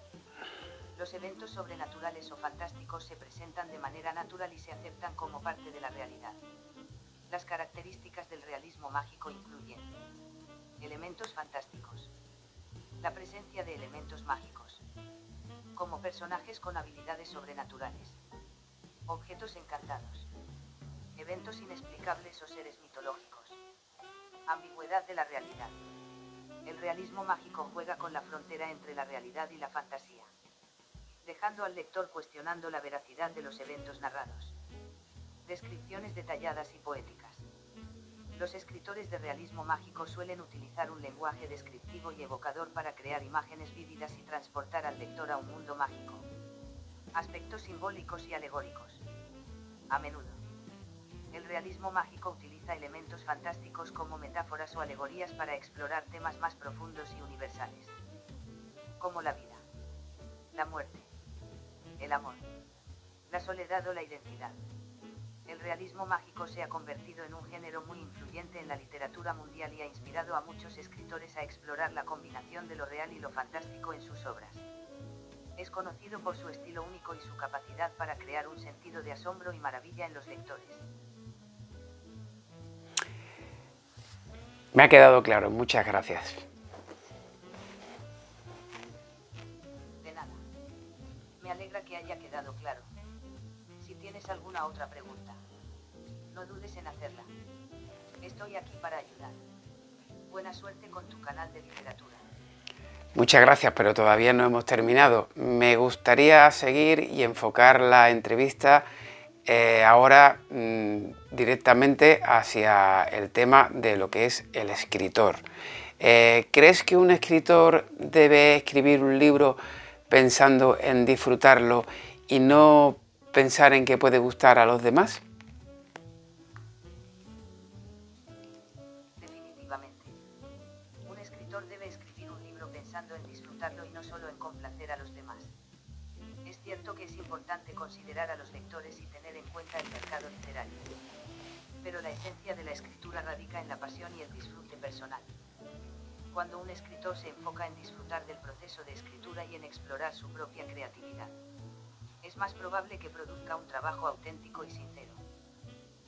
los eventos sobrenaturales o fantásticos se presentan de manera natural y se aceptan como parte de la realidad. Las características del realismo mágico incluyen elementos fantásticos. La presencia de elementos mágicos, como personajes con habilidades sobrenaturales, objetos encantados, eventos inexplicables o seres mitológicos. Ambigüedad de la realidad. El realismo mágico juega con la frontera entre la realidad y la fantasía, dejando al lector cuestionando la veracidad de los eventos narrados. Descripciones detalladas y poéticas. Los escritores de realismo mágico suelen utilizar un lenguaje descriptivo y evocador para crear imágenes vívidas y transportar al lector a un mundo mágico. Aspectos simbólicos y alegóricos. A menudo, el realismo mágico utiliza elementos fantásticos como metáforas o alegorías para explorar temas más profundos y universales, como la vida, la muerte, el amor, la soledad o la identidad. El realismo mágico se ha convertido en un género muy influyente en la literatura mundial y ha inspirado a muchos escritores a explorar la combinación de lo real y lo fantástico en sus obras. Es conocido por su estilo único y su capacidad para crear un sentido de asombro y maravilla en los lectores. Me ha quedado claro, muchas gracias. De nada. Me alegra que haya quedado claro. Si tienes alguna otra pregunta, no dudes en hacerla. Estoy aquí para ayudar. Buena suerte con tu canal de literatura. Muchas gracias, pero todavía no hemos terminado. Me gustaría seguir y enfocar la entrevista ahora directamente hacia el tema de lo que es el escritor. ¿Crees que un escritor debe escribir un libro pensando en disfrutarlo y no pensar en que puede gustar a los demás? Definitivamente. Un escritor debe escribir un libro pensando en disfrutarlo y no solo en complacer a los demás. Es cierto que es importante considerar a los lectores y tener en cuenta el mercado literario. Pero la esencia de la escritura radica en la pasión y el disfrute personal. Cuando un escritor se enfoca en disfrutar del proceso de escritura y en explorar su propia creatividad, es más probable que produzca un trabajo auténtico y sincero.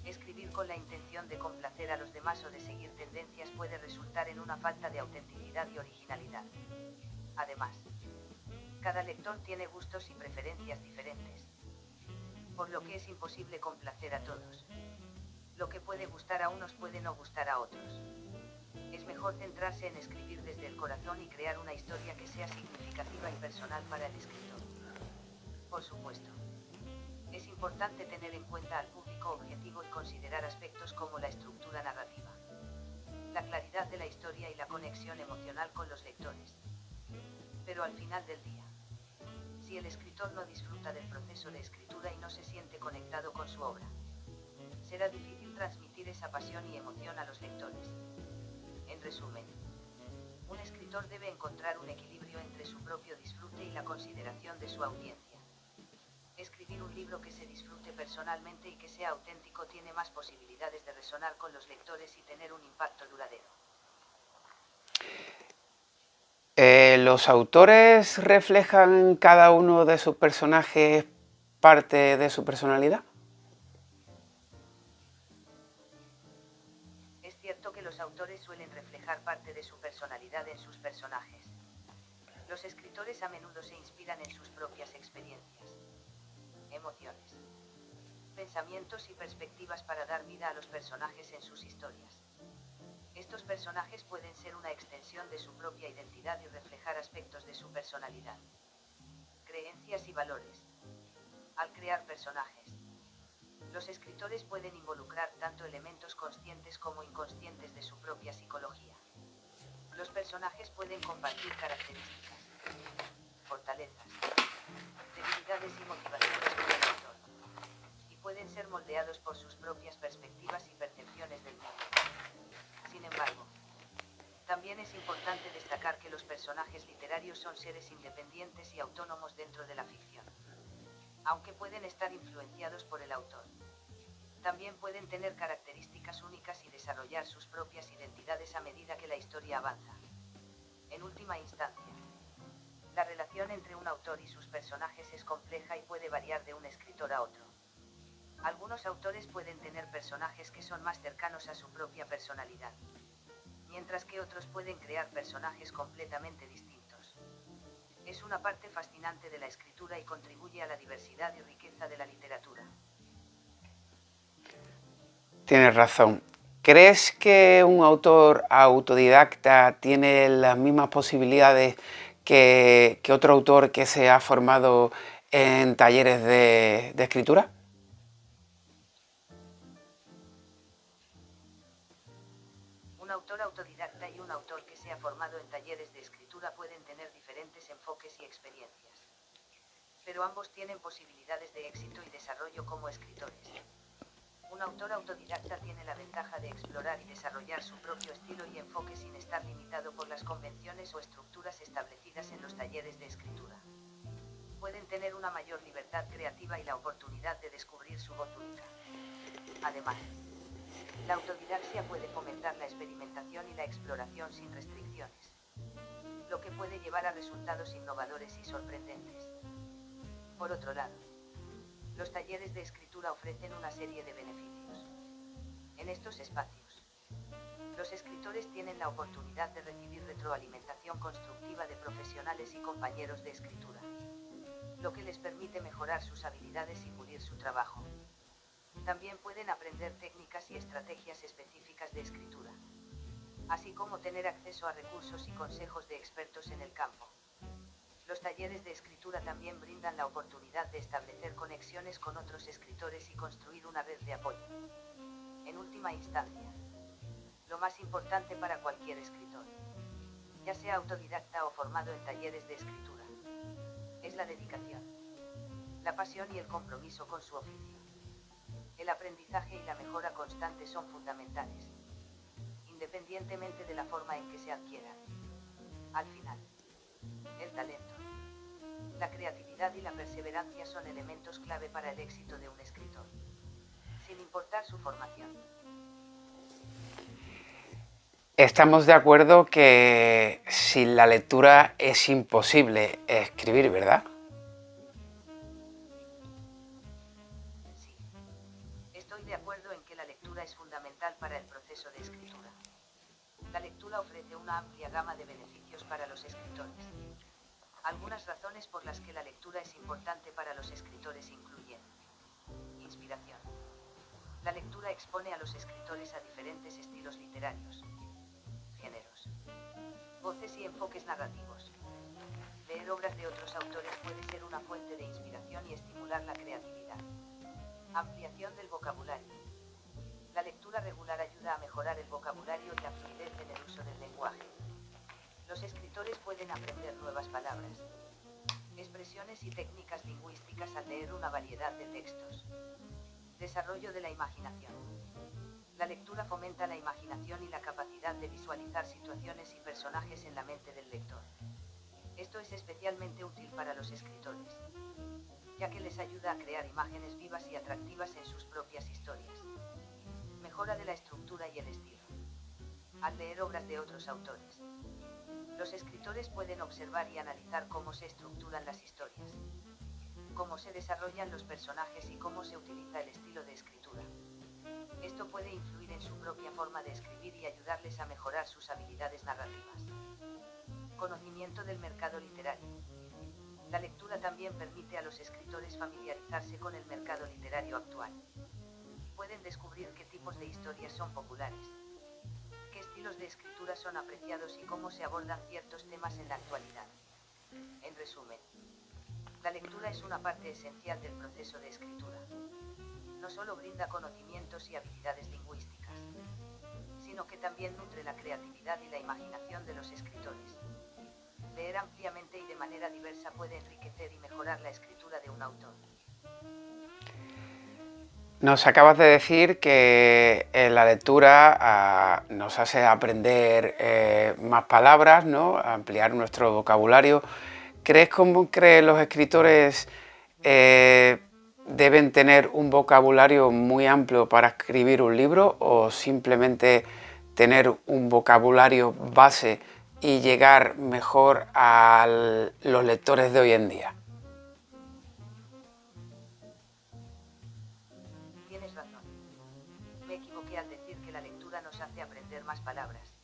Escribir con la intención de complacer a los demás o de seguir tendencias puede resultar en una falta de autenticidad y originalidad. Además, cada lector tiene gustos y preferencias diferentes, por lo que es imposible complacer a todos. Lo que puede gustar a unos puede no gustar a otros. Es mejor centrarse en escribir desde el corazón y crear una historia que sea significativa y personal para el escritor. Por supuesto, es importante tener en cuenta al público objetivo y considerar aspectos como la estructura narrativa, la claridad de la historia y la conexión emocional con los lectores. Pero al final del día, si el escritor no disfruta del proceso de escritura y no se siente conectado con su obra, será difícil transmitir esa pasión y emoción a los lectores. En resumen, un escritor debe encontrar un equilibrio entre su propio disfrute y la consideración de su audiencia. Escribir un libro que se disfrute personalmente y que sea auténtico tiene más posibilidades de resonar con los lectores y tener un impacto duradero. ¿Los autores reflejan en cada uno de sus personajes parte de su personalidad? Es cierto que los autores suelen reflejar parte de su personalidad en sus personajes. Los escritores a menudo se inspiran en sus propias experiencias, emociones, pensamientos y perspectivas para dar vida a los personajes en sus historias. Estos personajes pueden ser una extensión de su propia identidad y reflejar aspectos de su personalidad, creencias y valores. Al crear personajes, los escritores pueden involucrar tanto elementos conscientes como inconscientes de su propia psicología. Los personajes pueden compartir características, fortalezas, debilidades y motivaciones con el autor, y pueden ser moldeados por sus propias perspectivas y percepciones del mundo. Sin embargo, también es importante destacar que los personajes literarios son seres independientes y autónomos dentro de la ficción. Aunque pueden estar influenciados por el autor, también pueden tener características únicas y desarrollar sus propias identidades a medida que la historia avanza. En última instancia, la relación entre un autor y sus personajes es compleja y puede variar de un escritor a otro. Algunos autores pueden tener personajes que son más cercanos a su propia personalidad, mientras que otros pueden crear personajes completamente distintos. Es una parte fascinante de la escritura y contribuye a la diversidad y riqueza de la literatura. Tienes razón. ¿Crees que un autor autodidacta tiene las mismas posibilidades que otro autor que se ha formado en talleres de escritura? Un autor autodidacta y un autor que se ha formado en talleres de escritura pueden tener diferentes enfoques y experiencias, pero ambos tienen posibilidades de éxito y desarrollo como escritores. Un autor autodidacta tiene la ventaja de explorar y desarrollar su propio estilo y enfoque sin estar limitado por las convenciones o estructuras establecidas en los talleres de escritura. Pueden tener una mayor libertad creativa y la oportunidad de descubrir su voz única. Además, la autodidaxia puede fomentar la experimentación y la exploración sin restricciones, lo que puede llevar a resultados innovadores y sorprendentes. Por otro lado, los talleres de escritura ofrecen una serie de beneficios. En estos espacios, los escritores tienen la oportunidad de recibir retroalimentación constructiva de profesionales y compañeros de escritura, lo que les permite mejorar sus habilidades y pulir su trabajo. También pueden aprender técnicas y estrategias específicas de escritura, así como tener acceso a recursos y consejos de expertos en el campo. Los talleres de escritura también brindan la oportunidad de establecer conexiones con otros escritores y construir una red de apoyo. En última instancia, lo más importante para cualquier escritor, ya sea autodidacta o formado en talleres de escritura, es la dedicación, la pasión y el compromiso con su oficio. El aprendizaje y la mejora constante son fundamentales, independientemente de la forma en que se adquieran. Al final, el talento, la creatividad y la perseverancia son elementos clave para el éxito de un escritor, sin importar su formación. Estamos de acuerdo que sin la lectura es imposible escribir, ¿verdad? Sí, estoy de acuerdo en que la lectura es fundamental para el proceso de escritura. La lectura ofrece una amplia gama de beneficios para los escritores. Algunas razones por las que la lectura es importante para los escritores incluyen: inspiración. La lectura expone a los escritores a diferentes estilos literarios, géneros, voces y enfoques narrativos. Leer obras de otros autores puede ser una fuente de inspiración y estimular la creatividad. Ampliación del vocabulario. La lectura regular ayuda a mejorar el vocabulario y la fluidez en el uso del lenguaje. Los escritores pueden aprender nuevas palabras, expresiones y técnicas lingüísticas al leer una variedad de textos. Desarrollo de la imaginación. La lectura fomenta la imaginación y la capacidad de visualizar situaciones y personajes en la mente del lector. Esto es especialmente útil para los escritores, ya que les ayuda a crear imágenes vivas y atractivas en sus propias historias. Mejora de la estructura y el estilo. Al leer obras de otros autores, los escritores pueden observar y analizar cómo se estructuran las historias, cómo se desarrollan los personajes y cómo se utiliza el estilo de escritura. Esto puede influir en su propia forma de escribir y ayudarles a mejorar sus habilidades narrativas. Conocimiento del mercado literario. La lectura también permite a los escritores familiarizarse con el mercado literario actual. Pueden descubrir qué tipos de historias son populares, qué estilos de escritura son apreciados y cómo se abordan ciertos temas en la actualidad. En resumen, la lectura es una parte esencial del proceso de escritura. No solo brinda conocimientos y habilidades lingüísticas, sino que también nutre la creatividad y la imaginación de los escritores. Leer ampliamente y de manera diversa puede enriquecer y mejorar la escritura de un autor. Nos acabas de decir que la lectura nos hace aprender más palabras, ¿no? Ampliar nuestro vocabulario. ¿Crees que los escritores deben tener un vocabulario muy amplio para escribir un libro o simplemente tener un vocabulario base y llegar mejor a los lectores de hoy en día? Tienes razón. Me equivoqué al decir que la lectura nos hace aprender más palabras.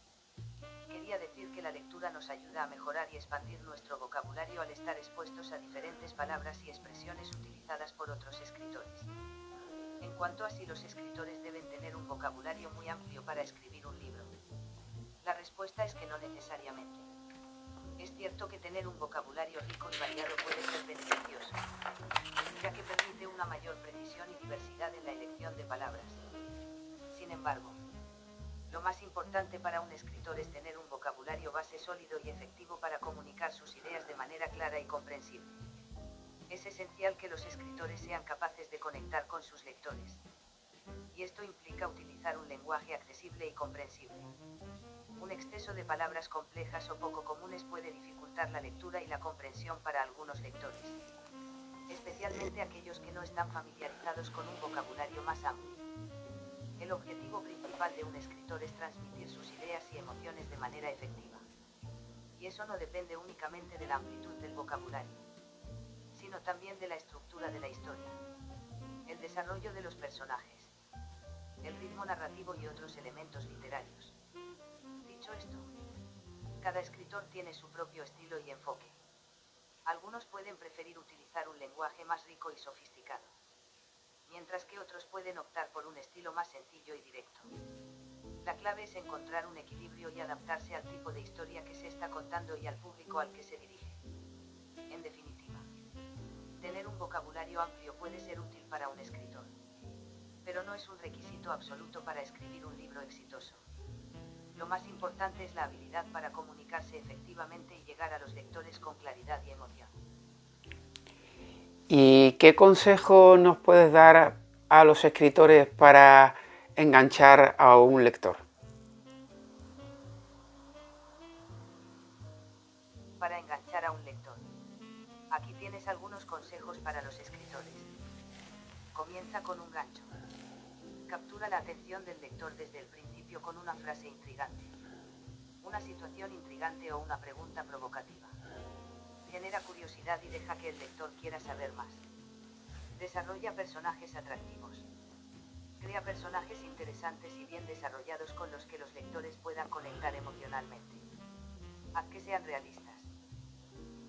Quería decir que la lectura nos ayuda a mejorar y expandir nuestro vocabulario al estar expuestos a diferentes palabras y expresiones utilizadas por otros escritores. En cuanto a si los escritores deben tener un vocabulario muy amplio para escribir un libro, la respuesta es que no necesariamente. Es cierto que tener un vocabulario rico y variado puede ser beneficioso, ya que permite una mayor precisión y diversidad en la elección de palabras. Sin embargo, lo más importante para un escritor es tener un vocabulario base sólido y efectivo para comunicar sus ideas de manera clara y comprensible. Es esencial que los escritores sean capaces de conectar con sus lectores, y esto implica utilizar un lenguaje accesible y comprensible. Un exceso de palabras complejas o poco comunes puede dificultar la lectura y la comprensión para algunos lectores, especialmente aquellos que no están familiarizados con un vocabulario más amplio. El objetivo principal de un escritor es transmitir sus ideas y emociones de manera efectiva. Y eso no depende únicamente de la amplitud del vocabulario, sino también de la estructura de la historia, el desarrollo de los personajes, el ritmo narrativo y otros elementos literarios. Dicho esto, cada escritor tiene su propio estilo y enfoque. Algunos pueden preferir utilizar un lenguaje más rico y sofisticado, mientras que otros pueden optar por un estilo más sencillo y directo. La clave es encontrar un equilibrio y adaptarse al tipo de historia que se está contando y al público al que se dirige. En definitiva, tener un vocabulario amplio puede ser útil para un escritor, pero no es un requisito absoluto para escribir un libro exitoso. Lo más importante es la habilidad para comunicarse efectivamente y llegar a los lectores con claridad y emoción. ¿Y qué consejo nos puedes dar a los escritores para enganchar a un lector? Para enganchar a un lector. Aquí tienes algunos consejos para los escritores. Comienza con un gancho. Captura la atención del lector desde el principio con una frase intrigante, una situación intrigante o una pregunta provocativa. Genera curiosidad y deja que el lector quiera saber más. Desarrolla personajes atractivos. Crea personajes interesantes y bien desarrollados con los que los lectores puedan conectar emocionalmente. Haz que sean realistas,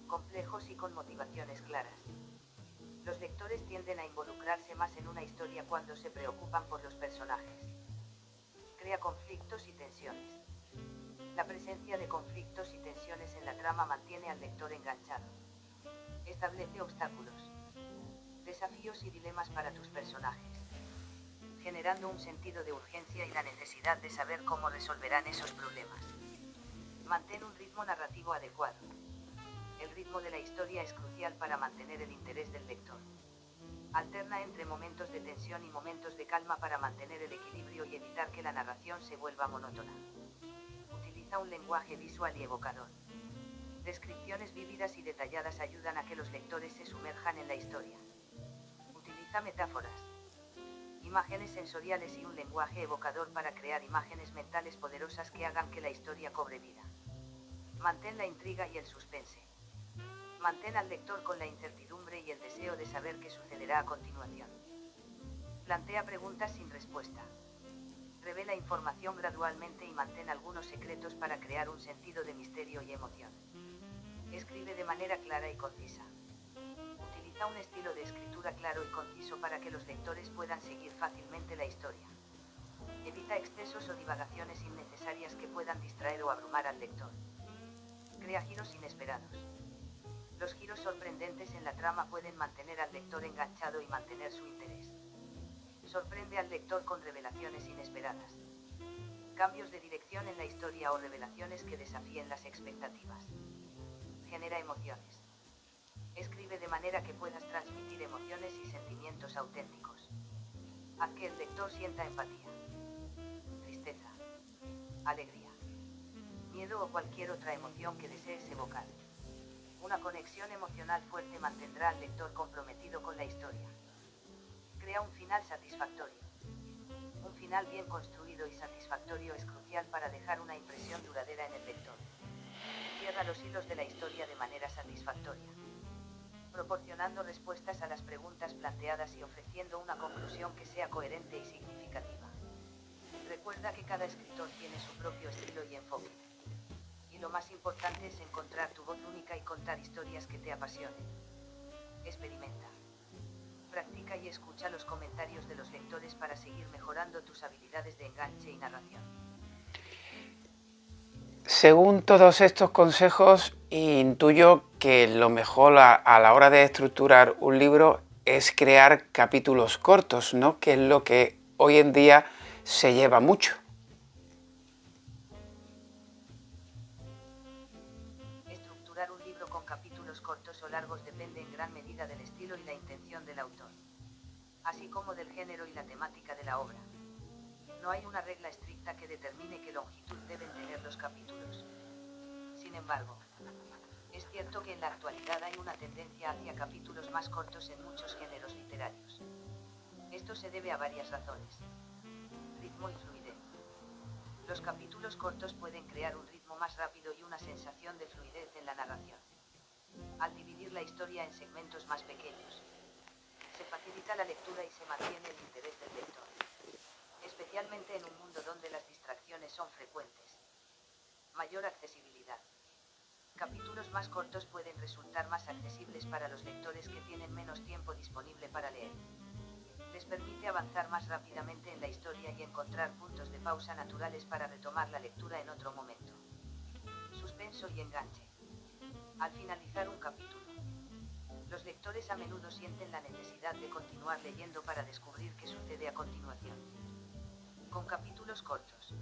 complejos y con motivaciones claras. Los lectores tienden a involucrarse más en una historia cuando se preocupan por los personajes. Crea conflictos y tensiones. La presencia de conflictos y tensiones en la trama mantiene al lector enganchado. Establece obstáculos, desafíos y dilemas para tus personajes, generando un sentido de urgencia y la necesidad de saber cómo resolverán esos problemas. Mantén un ritmo narrativo adecuado. El ritmo de la historia es crucial para mantener el interés del lector. Alterna entre momentos de tensión y momentos de calma para mantener el equilibrio y evitar que la narración se vuelva monótona. Utiliza un lenguaje visual y evocador. Descripciones vívidas y detalladas ayudan a que los lectores se sumerjan en la historia. Utiliza metáforas, imágenes sensoriales y un lenguaje evocador para crear imágenes mentales poderosas que hagan que la historia cobre vida. Mantén la intriga y el suspense. Mantén al lector con la incertidumbre y el deseo de saber qué sucederá a continuación. Plantea preguntas sin respuesta. Revela información gradualmente y mantén algunos secretos para crear un sentido de misterio y emoción. Escribe de manera clara y concisa. Utiliza un estilo de escritura claro y conciso para que los lectores puedan seguir fácilmente la historia. Evita excesos o divagaciones innecesarias que puedan distraer o abrumar al lector. Crea giros inesperados. Los giros sorprendentes en la trama pueden mantener al lector enganchado y mantener su interés. Sorprende al lector con revelaciones inesperadas. Cambios de dirección en la historia o revelaciones que desafíen las expectativas. Genera emociones. Escribe de manera que puedas transmitir emociones y sentimientos auténticos. Haz que el lector sienta empatía, tristeza, alegría, miedo o cualquier otra emoción que desees evocar. Una conexión emocional fuerte mantendrá al lector comprometido con la historia. Crea un final satisfactorio. Un final bien construido y satisfactorio es crucial para dejar una impresión duradera en el lector. Cierra los hilos de la historia de manera satisfactoria, proporcionando respuestas a las preguntas planteadas y ofreciendo una conclusión que sea coherente y significativa. Recuerda que cada escritor tiene su propio estilo y enfoque. Y lo más importante es encontrar tu voz única y contar historias que te apasionen. Experimenta. Practica y escucha los comentarios de los lectores para seguir mejorando tus habilidades de enganche y narración. Según todos estos consejos, intuyo que lo mejor a la hora de estructurar un libro es crear capítulos cortos, ¿no? Que es lo que hoy en día se lleva mucho. Estructurar un libro con capítulos cortos o largos depende en gran medida del estilo y la intención del autor, así como del género y la temática de la obra. No hay una regla estricta que determine qué longitud deben tener los capítulos. Sin embargo, es cierto que en la actualidad hay una tendencia hacia capítulos más cortos en muchos géneros literarios. Esto se debe a varias razones. Ritmo y fluidez. Los capítulos cortos pueden crear un ritmo más rápido y una sensación de fluidez en la narración. Al dividir la historia en segmentos más pequeños, se facilita la lectura y se mantiene el interés del lector, especialmente en un mundo donde las distracciones son frecuentes. Mayor accesibilidad. Capítulos más cortos pueden resultar más accesibles para los lectores que tienen menos tiempo disponible para leer. Les permite avanzar más rápidamente en la historia y encontrar puntos de pausa naturales para retomar la lectura en otro momento. Suspenso y enganche. Al finalizar un capítulo, los lectores a menudo sienten la necesidad de continuar leyendo para descubrir qué sucede a continuación. Con capítulos cortos,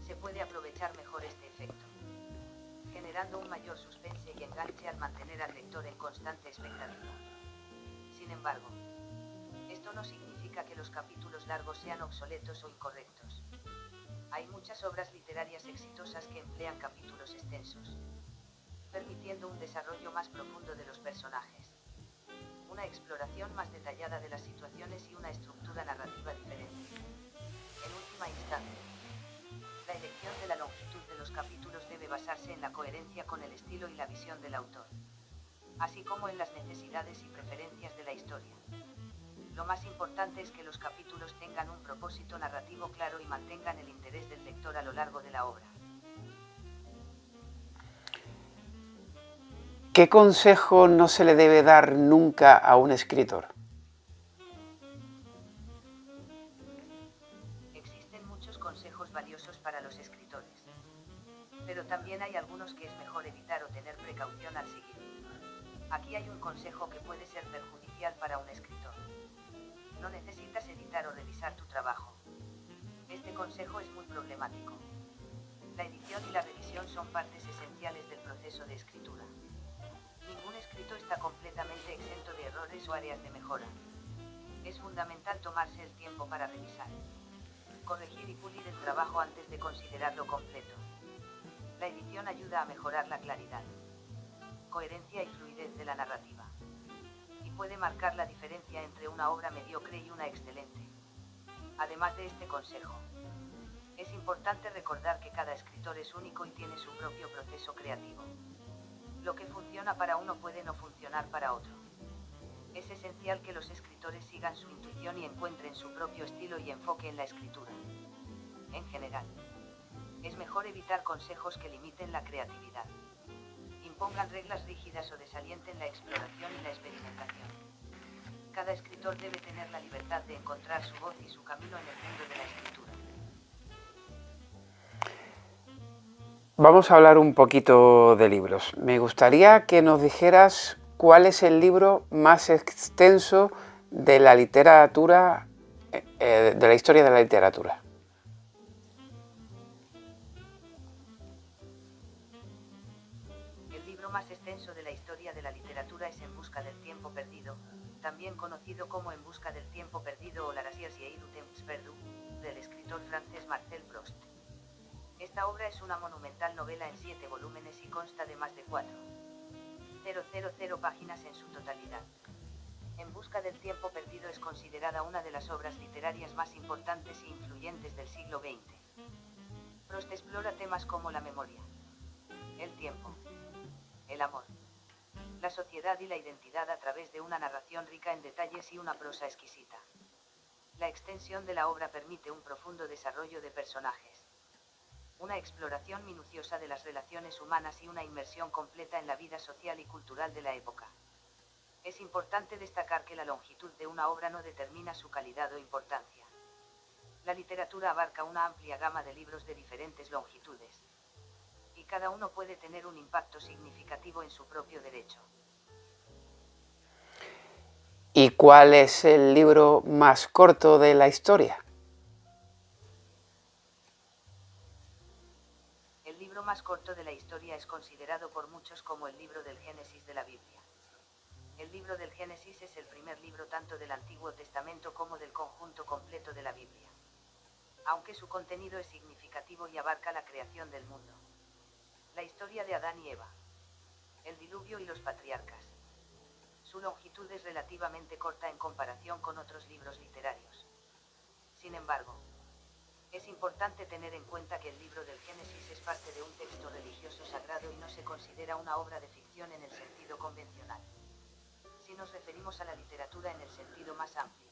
se puede aprovechar mejor este efecto, generando un mayor suspense y enganche al mantener al lector en constante expectativa. Sin embargo, esto no significa que los capítulos largos sean obsoletos o incorrectos. Hay muchas obras literarias exitosas que emplean capítulos extensos, permitiendo un desarrollo más profundo de los personajes, una exploración más detallada de las situaciones y una estructura narrativa diferente. En última instancia, la elección de la longitud de los capítulos debe basarse en la coherencia con el estilo y la visión del autor, así como en las necesidades y preferencias de la historia. Lo más importante es que los capítulos tengan un propósito narrativo claro y mantengan el interés del lector a lo largo de la obra. ¿Qué consejo no se le debe dar nunca a un escritor? Existen muchos consejos valiosos para los escritores, pero también hay algunos que es mejor evitar o tener precaución al seguir. Aquí hay un consejo que puede ser perjudicial para un escritor. No necesitas editar o revisar tu trabajo. Este consejo es muy problemático. La edición y la revisión son partes esenciales del proceso de escritura. Ningún escrito está completamente exento de errores o áreas de mejora. Es fundamental tomarse el tiempo para revisar, corregir y pulir el trabajo antes de considerarlo completo. La edición ayuda a mejorar la claridad, coherencia y fluidez de la narrativa, y puede marcar la diferencia entre una obra mediocre y una excelente. Además de este consejo, es importante recordar que cada escritor es único y tiene su propio proceso creativo. Lo que funciona para uno puede no funcionar para otro. Es esencial que los escritores sigan su intuición y encuentren su propio estilo y enfoque en la escritura. En general, es mejor evitar consejos que limiten la creatividad, impongan reglas rígidas o desalienten la exploración y la experimentación. Cada escritor debe tener la libertad de encontrar su voz y su camino en el mundo de la escritura. Vamos a hablar un poquito de libros. Me gustaría que nos dijeras cuál es el libro más extenso de la literatura, de la historia de la literatura. El libro más extenso de la historia de la literatura es En busca del tiempo perdido, también conocido como En busca del tiempo perdido o La recherche du temps perdu, del escritor francés Marcel Proust. Esta obra es una monumental novela en 7 volúmenes y consta de más de 4,000 páginas en su totalidad. En busca del tiempo perdido es considerada una de las obras literarias más importantes e influyentes del siglo XX. Proust explora temas como la memoria, el tiempo, el amor, la sociedad y la identidad a través de una narración rica en detalles y una prosa exquisita. La extensión de la obra permite un profundo desarrollo de personajes, una exploración minuciosa de las relaciones humanas y una inmersión completa en la vida social y cultural de la época. Es importante destacar que la longitud de una obra no determina su calidad o importancia. La literatura abarca una amplia gama de libros de diferentes longitudes, y cada uno puede tener un impacto significativo en su propio derecho. ¿Y cuál es el libro más corto de la historia? El libro más corto de la historia es considerado por muchos como el libro del Génesis de la Biblia. El libro del Génesis es el primer libro tanto del Antiguo Testamento como del conjunto completo de la Biblia, aunque su contenido es significativo y abarca la creación del mundo, la historia de Adán y Eva, el diluvio y los patriarcas. Su longitud es relativamente corta en comparación con otros libros literarios. Sin embargo, es importante tener en cuenta que el libro del Génesis es parte de un texto religioso sagrado y no se considera una obra de ficción en el sentido convencional. Si nos referimos a la literatura en el sentido más amplio,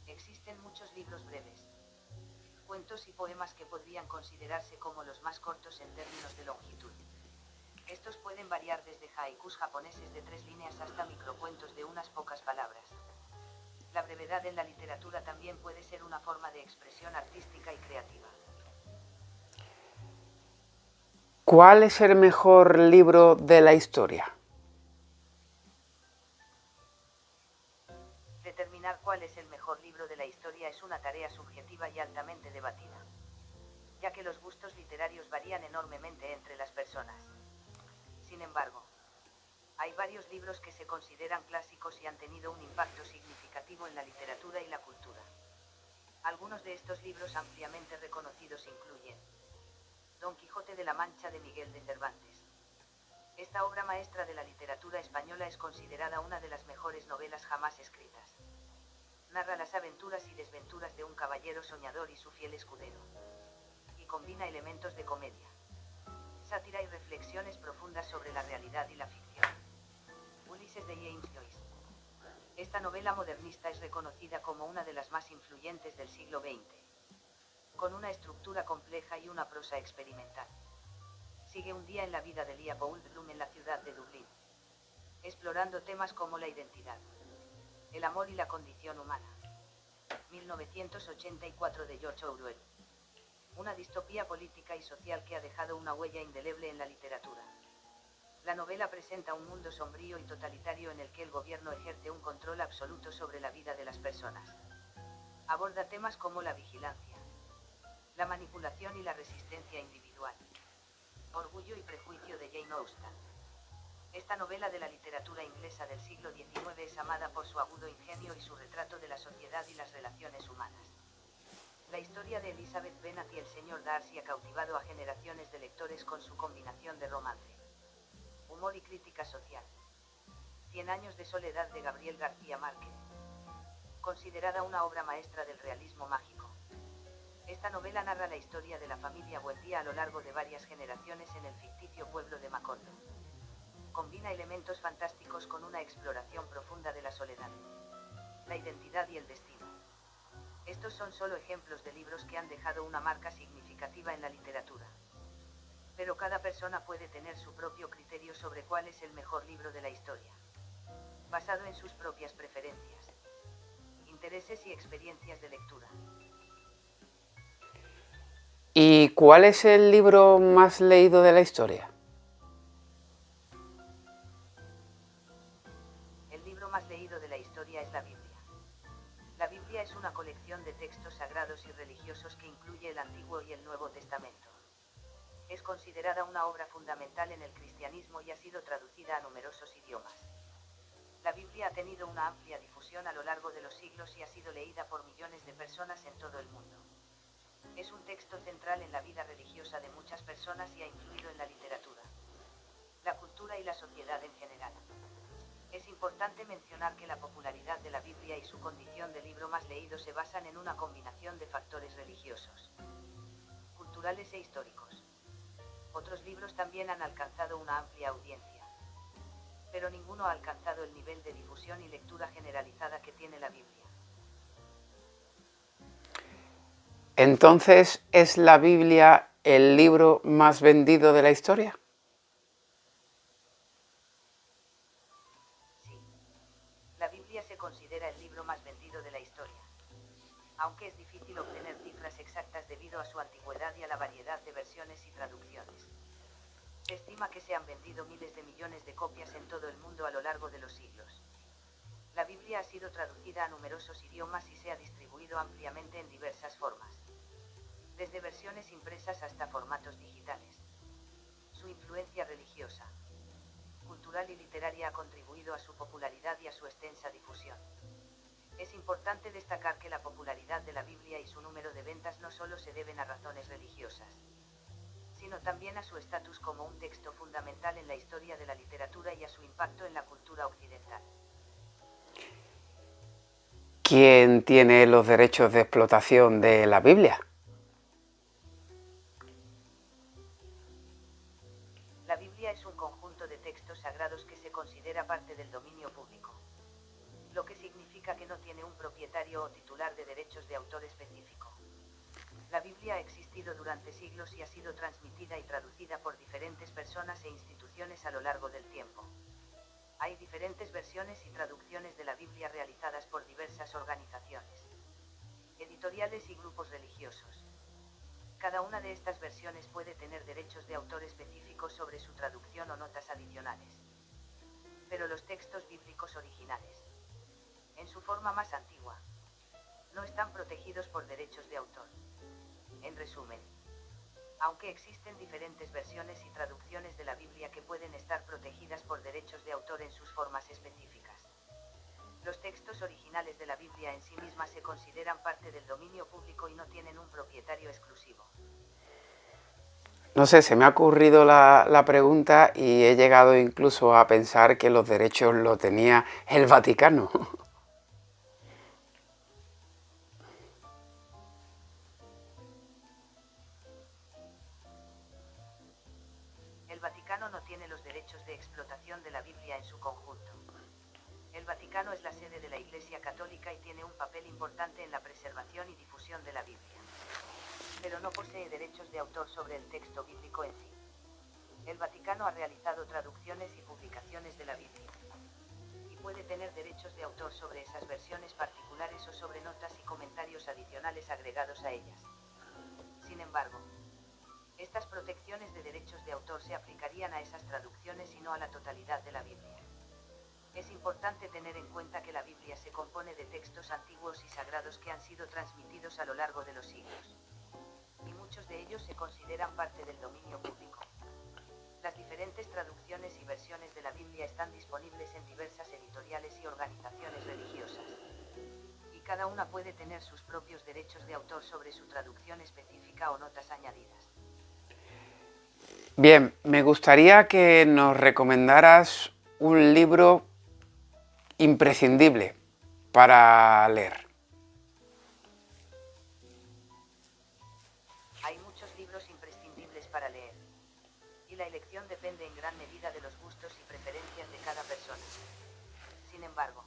existen muchos libros breves, cuentos y poemas que podrían considerarse como los más cortos en términos de longitud. Estos pueden variar desde haikus japoneses de 3 líneas hasta microcuentos de unas pocas palabras. La brevedad en la literatura también puede ser una forma de expresión artística y creativa. ¿Cuál es el mejor libro de la historia? Determinar cuál es el mejor libro de la historia es una tarea subjetiva y altamente debatida, ya que los gustos literarios varían enormemente entre las personas. Sin embargo, hay varios libros que se consideran clásicos y han tenido un impacto significativo en la literatura y la cultura. Algunos de estos libros ampliamente reconocidos incluyen Don Quijote de la Mancha de Miguel de Cervantes. Esta obra maestra de la literatura española es considerada una de las mejores novelas jamás escritas. Narra las aventuras y desventuras de un caballero soñador y su fiel escudero, y combina elementos de comedia, sátira y reflexiones profundas sobre la realidad y la ficción. Ulises de James Joyce. Esta novela modernista es reconocida como una de las más influyentes del siglo XX, con una estructura compleja y una prosa experimental. Sigue un día en la vida de Leopold Bloom en la ciudad de Dublín, explorando temas como la identidad, el amor y la condición humana. 1984 de George Orwell. Una distopía política y social que ha dejado una huella indeleble en la literatura. La novela presenta un mundo sombrío y totalitario en el que el gobierno ejerce un control absoluto sobre la vida de las personas. Aborda temas como la vigilancia, la manipulación y la resistencia individual. Orgullo y prejuicio de Jane Austen. Esta novela de la literatura inglesa del siglo XIX es amada por su agudo ingenio y su retrato de la sociedad y las relaciones humanas. La historia de Elizabeth Bennet y el señor Darcy ha cautivado a generaciones de lectores con su combinación de romance, humor y crítica social. 100 años de soledad de Gabriel García Márquez. Considerada una obra maestra del realismo mágico. Esta novela narra la historia de la familia Buendía a lo largo de varias generaciones en el ficticio pueblo de Macondo. Combina elementos fantásticos con una exploración profunda de la soledad, la identidad y el destino. Estos son solo ejemplos de libros que han dejado una marca significativa en la literatura. Pero cada persona puede tener su propio criterio sobre cuál es el mejor libro de la historia, basado en sus propias preferencias, intereses y experiencias de lectura. ¿Y cuál es el libro más leído de la historia? El libro más leído de la historia es la Biblia. La Biblia es una colección de textos sagrados y religiosos que incluye el Antiguo y el Nuevo Testamento. Es considerada una obra fundamental en el cristianismo y ha sido traducida a numerosos idiomas. La Biblia ha tenido una amplia difusión a lo largo de los siglos y ha sido leída por millones de personas en todo el mundo. Es un texto central en la vida religiosa de muchas personas y ha influido en la literatura, la cultura y la sociedad en general. Es importante mencionar que la popularidad de la Biblia y su condición de libro más leído se basan en una combinación de factores religiosos, culturales e históricos. Otros libros también han alcanzado una amplia audiencia, pero ninguno ha alcanzado el nivel de difusión y lectura generalizada que tiene la Biblia. Entonces, ¿es la Biblia el libro más vendido de la historia? Sí. La Biblia se considera el libro más vendido de la historia, aunque es difícil obtener cifras exactas debido a su antigüedad y a la variedad de versiones y traducciones. Se estima que se han vendido miles de millones de copias en todo el mundo a lo largo de los siglos. La Biblia ha sido traducida a numerosos idiomas y se ha distribuido ampliamente en diversas formas, desde versiones impresas hasta formatos digitales. Su influencia religiosa, cultural y literaria ha contribuido a su popularidad y a su extensa difusión. Es importante destacar que la popularidad de la Biblia y su número de ventas no solo se deben a razones religiosas, sino también a su estatus como un texto fundamental en la historia de la literatura y a su impacto en la cultura occidental. ¿Quién tiene los derechos de explotación de la Biblia? La Biblia es un conjunto de textos sagrados que se considera parte del dominio público, lo que significa que no tiene un propietario o titular de derechos de autor específico. La Biblia ha existido durante siglos y ha sido transmitida y traducida por diferentes personas e instituciones a lo largo del tiempo. Hay diferentes versiones y traducciones de la Biblia realizadas por diversas organizaciones, editoriales y grupos religiosos. Cada una de estas versiones puede tener derechos de autor específicos sobre su traducción o notas adicionales. Pero los textos bíblicos originales, en su forma más antigua, no están protegidos por derechos de autor. En resumen, aunque existen diferentes versiones y traducciones de la Biblia que pueden estar protegidas por derechos de autor en sus formas específicas, los textos originales de la Biblia en sí mismas se consideran parte del dominio público y no tienen un propietario exclusivo. No sé, se me ha ocurrido la pregunta y he llegado incluso a pensar que los derechos los tenía el Vaticano. El Vaticano no tiene los derechos de explotación de la Biblia en su conjunto. El Vaticano es la sede de la Iglesia Católica y tiene un papel importante en la preservación y difusión de la Biblia, pero no posee derechos de autor sobre el texto bíblico en sí. El Vaticano ha realizado traducciones y publicaciones de la Biblia, y puede tener derechos de autor sobre esas versiones particulares o sobre notas y comentarios adicionales agregados a ellas. Sin embargo, estas protecciones de derechos de autor se aplicarían a esas traducciones y no a la totalidad de la Biblia. Es importante tener en cuenta que la Biblia se compone de textos antiguos y sagrados que han sido transmitidos a lo largo de los siglos, y muchos de ellos se consideran parte del dominio público. Las diferentes traducciones y versiones de la Biblia están disponibles en diversas editoriales y organizaciones religiosas, y cada una puede tener sus propios derechos de autor sobre su traducción específica o notas añadidas. Bien, me gustaría que nos recomendaras un libro imprescindible para leer. Hay muchos libros imprescindibles para leer, y la elección depende en gran medida de los gustos y preferencias de cada persona. Sin embargo,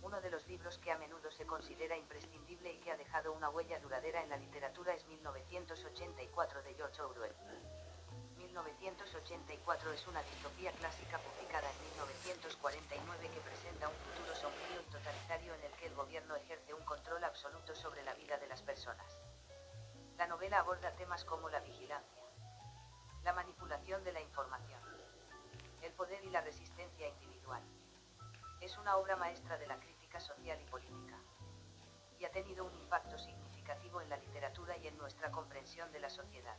uno de los libros que a menudo se considera imprescindible y que ha dejado una huella duradera en la literatura es 1984 de George Orwell. 1984 es una distopía clásica publicada en 1949 que presenta un futuro sombrío y totalitario en el que el gobierno ejerce un control absoluto sobre la vida de las personas. La novela aborda temas como la vigilancia, la manipulación de la información, el poder y la resistencia individual. Es una obra maestra de la crítica social y política, y ha tenido un impacto significativo en la literatura y en nuestra comprensión de la sociedad.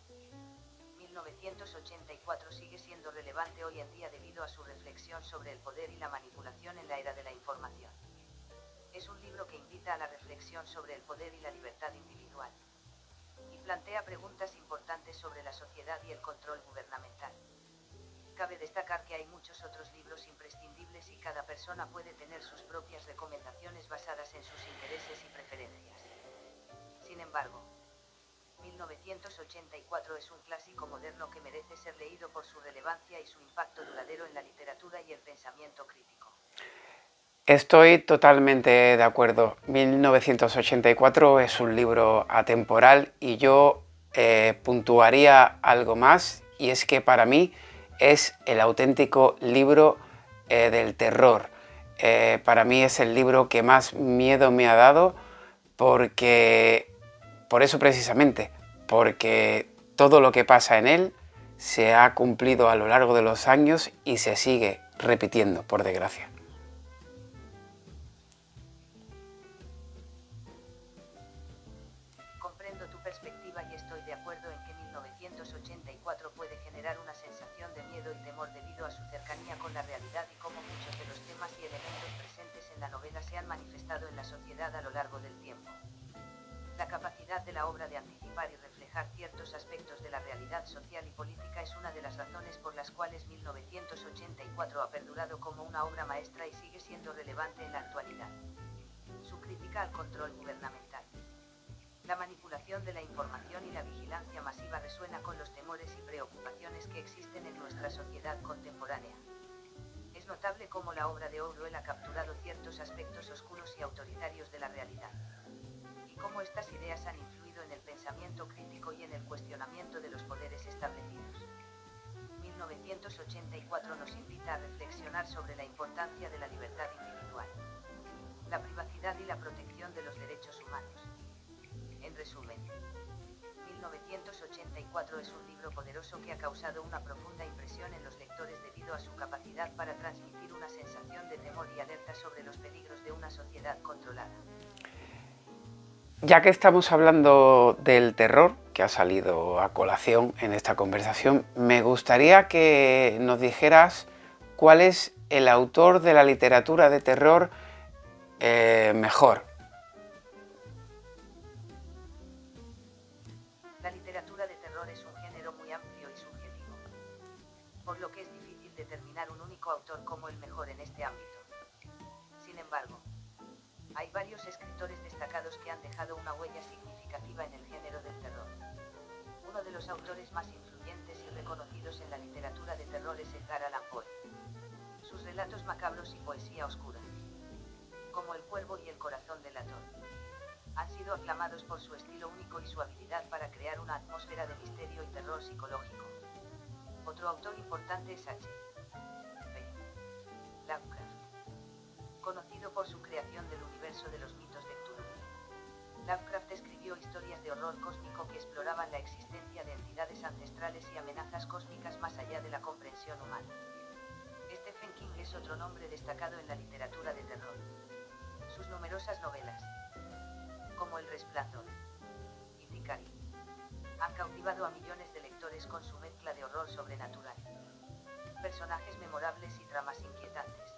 1984 sigue siendo relevante hoy en día debido a su reflexión sobre el poder y la manipulación en la era de la información. Es un libro que invita a la reflexión sobre el poder y la libertad individual, y plantea preguntas importantes sobre la sociedad y el control gubernamental. Cabe destacar que hay muchos otros libros imprescindibles y cada persona puede tener sus propias recomendaciones basadas en sus intereses y preferencias. Sin embargo, 1984 es un clásico moderno que merece ser leído por su relevancia y su impacto duradero en la literatura y el pensamiento crítico. Estoy totalmente de acuerdo. 1984 es un libro atemporal y yo puntuaría algo más, y es que para mí es el auténtico libro del terror. Para mí es el libro que más miedo me ha dado porque, por eso precisamente, porque todo lo que pasa en él se ha cumplido a lo largo de los años y se sigue repitiendo, por desgracia. Comprendo tu perspectiva y estoy de acuerdo en que 1984 puede generar una sensación de miedo y temor debido a su cercanía con la realidad y cómo muchos de los temas y elementos presentes en la novela se han manifestado en la sociedad a lo largo del tiempo. La capacidad de la obra de anticipar y reflejar ciertos aspectos de la realidad social y política es una de las razones por las cuales 1984 ha perdurado como una obra maestra y sigue siendo relevante en la actualidad. Su crítica al control gubernamental, la manipulación de la información y la vigilancia masiva resuena con los temores y preocupaciones que existen en nuestra sociedad contemporánea. Es notable cómo la obra de Orwell ha capturado ciertos aspectos oscuros y autoritarios de la realidad, y cómo estas ideas han influido en el pensamiento crítico y en el cuestionamiento de los poderes establecidos. 1984 nos invita invita a reflexionar sobre la importancia de la libertad individual, la privacidad y la protección de los derechos humanos. En resumen, 1984 es un libro poderoso que ha causado una profunda impresión en los lectores debido a su capacidad para transmitir una sensación de temor y alerta sobre los peligros de una sociedad controlada. Ya que estamos hablando del terror, que ha salido a colación en esta conversación, me gustaría que nos dijeras cuál es el autor de la literatura de terror mejor. La literatura de terror es un género muy amplio y subjetivo, por lo que es difícil determinar un único autor como el mejor en este ámbito. Sin embargo, hay varios escritores destacados que han dejado una huella significativa en el género del terror. Uno de los autores más influyentes y reconocidos en la literatura de terror es Edgar Allan Poe. Sus relatos macabros y poesía oscura, como El cuervo y El corazón delator, han sido aclamados por su estilo único y su habilidad para crear una atmósfera de misterio y terror psicológico. Otro autor importante es H.P. Lovecraft, conocido por su creación del universo de los mitos de Cthulhu. Lovecraft escribió historias de horror cósmico que exploraban la existencia de entidades ancestrales y amenazas cósmicas más allá de la comprensión humana. Stephen King es otro nombre destacado en la literatura de terror. Sus numerosas novelas, como El Resplandor y Ticari, han cautivado a millones de lectores con su mezcla de horror sobrenatural, personajes memorables y tramas inquietantes.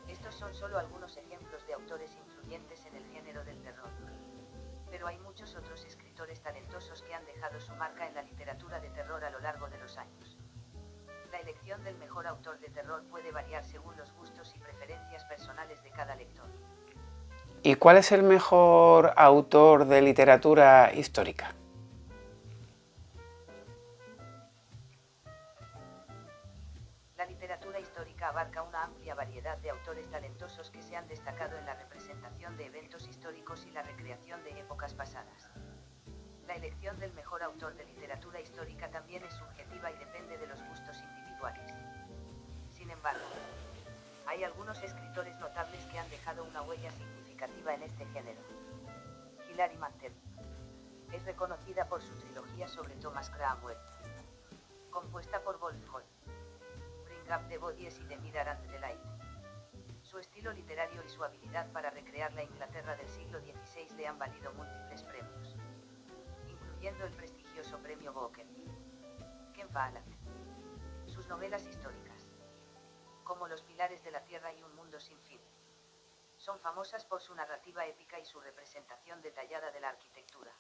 Estos son solo algunos ejemplos de autores influyentes en el género del terror, pero hay muchos otros escritores talentosos que han dejado su marca en la literatura de terror a lo largo de los años. La elección del mejor autor de terror puede variar según los gustos y preferencias personales de cada lector. ¿Y cuál es el mejor autor de literatura histórica? La literatura histórica abarca una amplia variedad de autores talentosos que se han destacado en la representación de eventos históricos y la recreación de épocas pasadas. La elección del mejor autor de literatura histórica también es subjetiva y depende de los gustos individuales. Sin embargo, hay algunos escritores notables que han dejado una huella significativa en este género. Hilary Mantel es reconocida por su trilogía sobre Thomas Cromwell, compuesta por Wolfgang de Bodies y de Mirar and the Light. Su estilo literario y su habilidad para recrear la Inglaterra del siglo XVI le han valido múltiples premios, incluyendo el prestigioso premio Booker. Ken Follett. Sus novelas históricas, como Los pilares de la tierra y Un mundo sin fin, son famosas por su narrativa épica y su representación detallada de la arquitectura,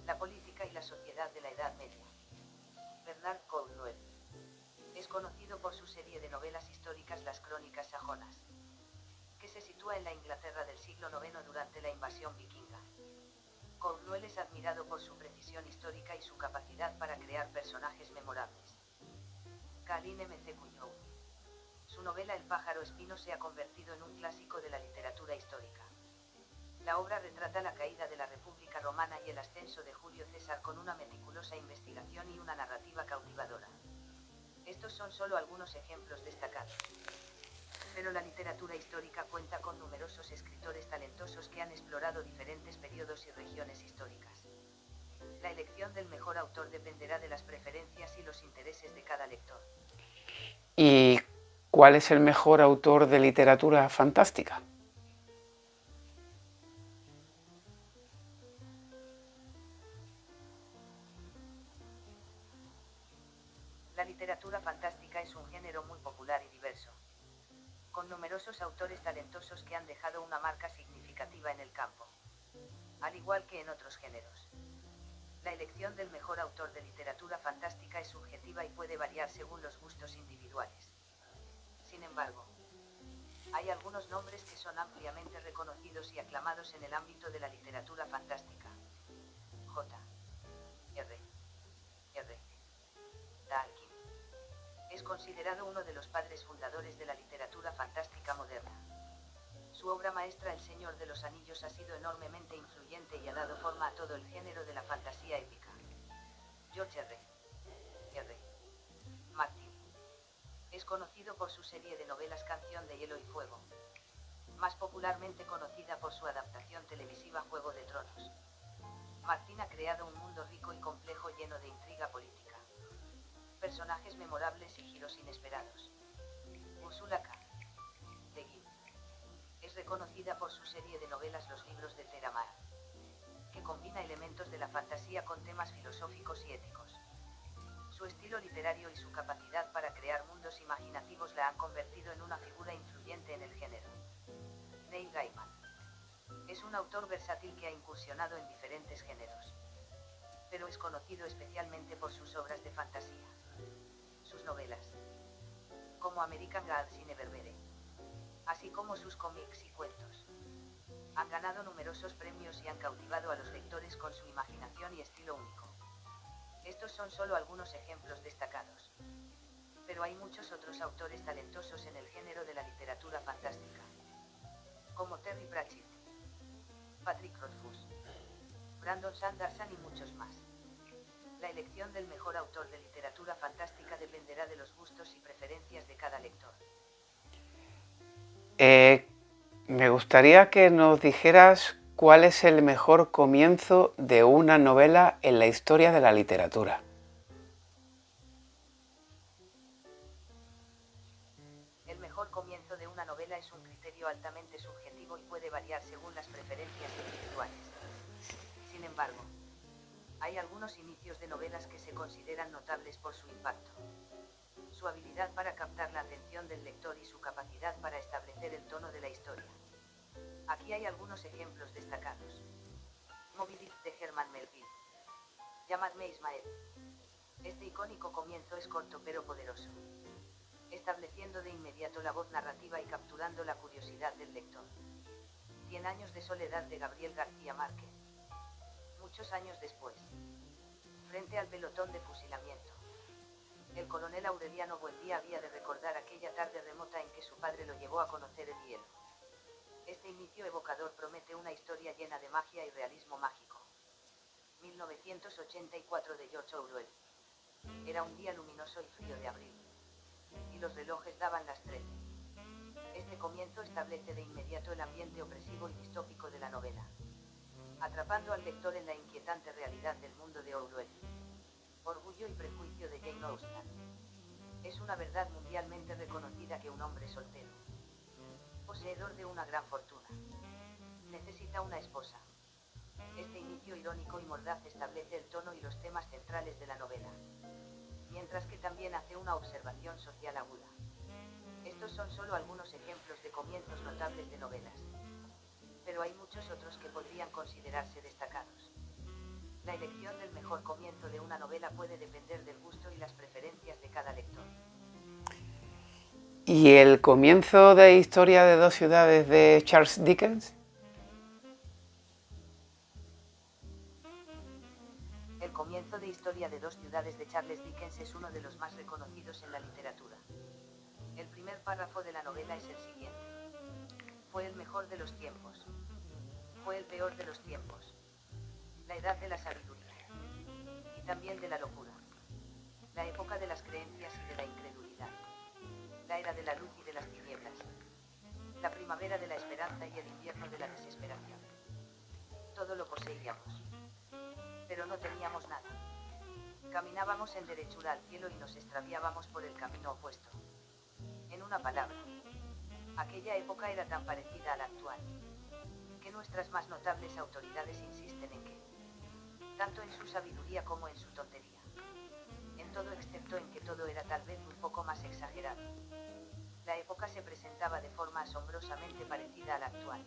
la política y la sociedad de la Edad Media. Bernard Cornwell es conocido por su serie de novelas históricas Las Crónicas Sajonas, que se sitúa en la Inglaterra del siglo IX durante la invasión vikinga. Cornwell es admirado por su precisión histórica y su capacidad para crear personajes memorables. Kalin McCullough. Su novela El pájaro espino se ha convertido en un clásico de la literatura histórica. La obra retrata la caída de la República Romana y el ascenso de Julio César con una meticulosa investigación y una narrativa cautivadora. Estos son solo algunos ejemplos destacados. Pero la literatura histórica cuenta con numerosos escritores talentosos que han explorado diferentes periodos y regiones históricas. La elección del mejor autor dependerá de las preferencias y los intereses de cada lector. ¿Y cuál es el mejor autor de literatura fantástica? La literatura fantástica es un género muy popular y diverso, con numerosos autores talentosos que han dejado una marca significativa en el campo, al igual que en otros géneros. La elección del mejor autor de literatura fantástica es subjetiva y puede variar según los gustos individuales. Sin embargo, hay algunos nombres que son ampliamente reconocidos y aclamados en el ámbito de la literatura fantástica. J.R.R. Tolkien es considerado uno de los padres fundadores de la literatura fantástica moderna. Su obra maestra El Señor de los Anillos ha sido enormemente influyente y ha dado forma a todo el género de la fantasía épica. George R.R. Martin es conocido por su serie de novelas Canción de Hielo y Fuego, más popularmente conocida por su adaptación televisiva Juego de Tronos. Martin ha creado un mundo rico y complejo lleno de intriga política, personajes memorables y giros inesperados. Ursula K. Le Guin es reconocida por su serie de novelas Los libros de Terramar, que combina elementos de la fantasía con temas filosóficos y éticos. Su estilo literario y su capacidad para crear mundos imaginativos la han convertido en una figura influyente en el género. Neil Gaiman es un autor versátil que ha incursionado en diferentes géneros, pero es conocido especialmente por sus obras de fantasía. Sus novelas, como American Gods y Neverwhere, así como sus cómics y cuentos, han ganado numerosos premios y han cautivado a los lectores con su imaginación y estilo único. Estos son solo algunos ejemplos destacados, pero hay muchos otros autores talentosos en el género de la literatura fantástica, como Terry Pratchett, Patrick Rothfuss, Brandon Sanderson y muchos más. La elección del mejor autor de literatura fantástica dependerá de los gustos y preferencias de cada lector. Me gustaría que nos dijeras cuál es el mejor comienzo de una novela en la historia de la literatura. El mejor comienzo de una novela es un criterio altamente subjetivo y puede variar según las preferencias individuales. Sin embargo, hay algunos inicios de novelas que se consideran notables por su impacto, su habilidad para captar la atención del lector y su capacidad para establecer el tono de la historia. Aquí hay algunos ejemplos destacados. Moby Dick de Herman Melville. Llamadme Ismael. Este icónico comienzo es corto pero poderoso, estableciendo de inmediato la voz narrativa y capturando la curiosidad del lector. 100 años de soledad de Gabriel García Márquez. Muchos años después, frente al pelotón de fusilamiento, el coronel Aureliano Buendía había de recordar aquella tarde remota en que su padre lo llevó a conocer el hielo. Este inicio evocador promete una historia llena de magia y realismo mágico. 1984 de George Orwell. Era un día luminoso y frío de abril, y los relojes daban las 13. Este comienzo establece de inmediato el ambiente opresivo y distópico de la novela, atrapando al lector en la inquietante realidad del mundo de Orwell. Orgullo y prejuicio de Jane Austen. Es una verdad mundialmente reconocida que un hombre soltero, poseedor de una gran fortuna, necesita una esposa. Este inicio irónico y mordaz establece el tono y los temas centrales de la novela, mientras que también hace una observación social aguda. Estos son solo algunos ejemplos de comienzos notables de novelas, pero hay muchos otros que podrían considerarse destacados. La elección del mejor comienzo de una novela puede depender del gusto y las preferencias de cada lector. ¿Y el comienzo de Historia de dos ciudades de Charles Dickens? El comienzo de Historia de dos ciudades de Charles Dickens es uno de los más reconocidos en la literatura. El primer párrafo de la novela es el siguiente: fue el mejor de los tiempos, fue el peor de los tiempos, la edad de la sabiduría, y también de la locura, la época de las creencias y de la incredulidad, la era de la luz y de las tinieblas, la primavera de la esperanza y el invierno de la desesperación. Todo lo poseíamos, pero no teníamos nada. Caminábamos en derechura al cielo y nos extraviábamos por el camino opuesto. En una palabra, aquella época era tan parecida a la actual, que nuestras más notables autoridades insisten en que, tanto en su sabiduría como en su tontería, en todo excepto en que todo era tal vez un poco más exagerado, la época se presentaba de forma asombrosamente parecida a la actual.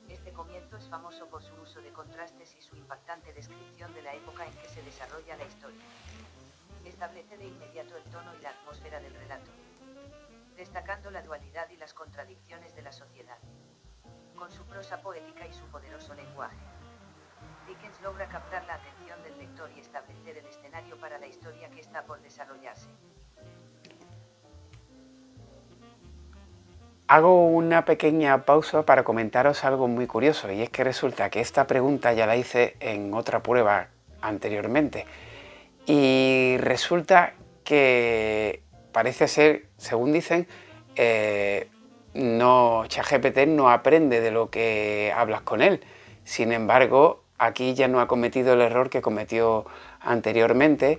Este comienzo es famoso por su uso de contrastes y su impactante descripción de la época en que se desarrolla la historia. Establece de inmediato el tono y la atmósfera del relato, destacando la dualidad y las contradicciones de la sociedad. Con su prosa poética y su poderoso lenguaje, Dickens logra captar la atención del lector y establecer el escenario para la historia que está por desarrollarse. Hago una pequeña pausa para comentaros algo muy curioso, y es que resulta que esta pregunta ya la hice en otra prueba anteriormente, y resulta que parece ser según dicen, ChatGPT no aprende de lo que hablas con él. Sin embargo, aquí ya no ha cometido el error que cometió anteriormente,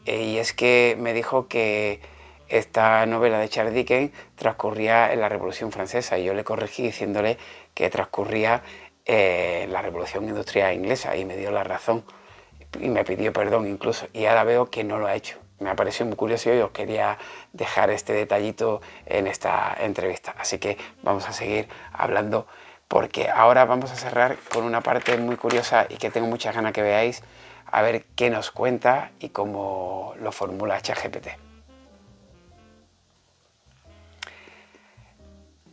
y es que me dijo que esta novela de Charles Dickens transcurría en la Revolución Francesa, y yo le corregí diciéndole que transcurría en la Revolución Industrial Inglesa, y me dio la razón y me pidió perdón incluso, y ahora veo que no lo ha hecho. Me ha parecido muy curioso y os quería dejar este detallito en esta entrevista. Así que vamos a seguir hablando, porque ahora vamos a cerrar con una parte muy curiosa y que tengo muchas ganas que veáis, a ver qué nos cuenta y cómo lo formula ChatGPT.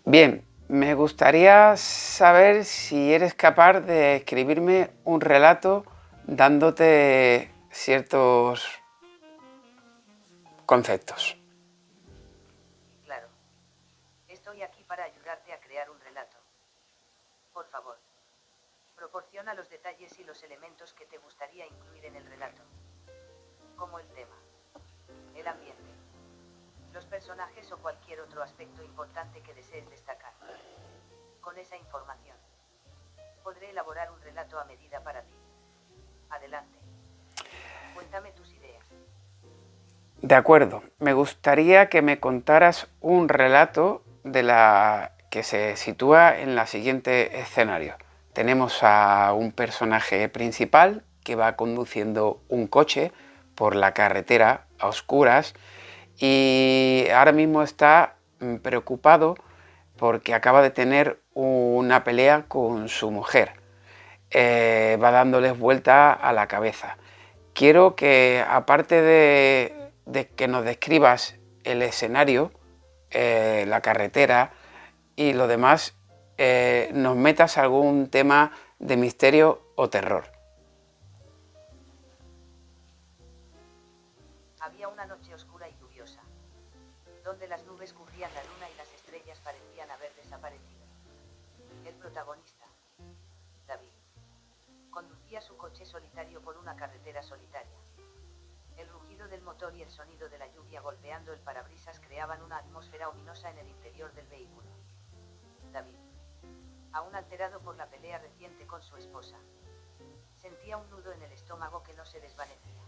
Bien, me gustaría saber si eres capaz de escribirme un relato dándote ciertos conceptos. Claro. Estoy aquí para ayudarte a crear un relato. Por favor, proporciona los detalles y los elementos que te gustaría incluir en el relato. Como el tema, el ambiente, los personajes o cualquier otro aspecto importante que desees destacar. Con esa información, podré elaborar un relato a medida para ti. Adelante. Cuéntame tus ideas. De acuerdo, me gustaría que me contaras un relato que se sitúa en el siguiente escenario. Tenemos a un personaje principal que va conduciendo un coche por la carretera a oscuras y ahora mismo está preocupado porque acaba de tener una pelea con su mujer. Va dándoles vuelta a la cabeza. Quiero que, aparte de que nos describas el escenario, la carretera y lo demás, nos metas algún tema de misterio o terror. Había una noche oscura y lluviosa, donde las nubes cubrían la luna y las estrellas parecían haber desaparecido. El protagonista, David, conducía su coche solitario por una carretera solitaria. El rugido del motor y el sonido de la lluvia golpeando el parabrisas creaban una atmósfera ominosa en el interior del vehículo. David, aún alterado por la pelea reciente con su esposa, sentía un nudo en el estómago que no se desvanecía.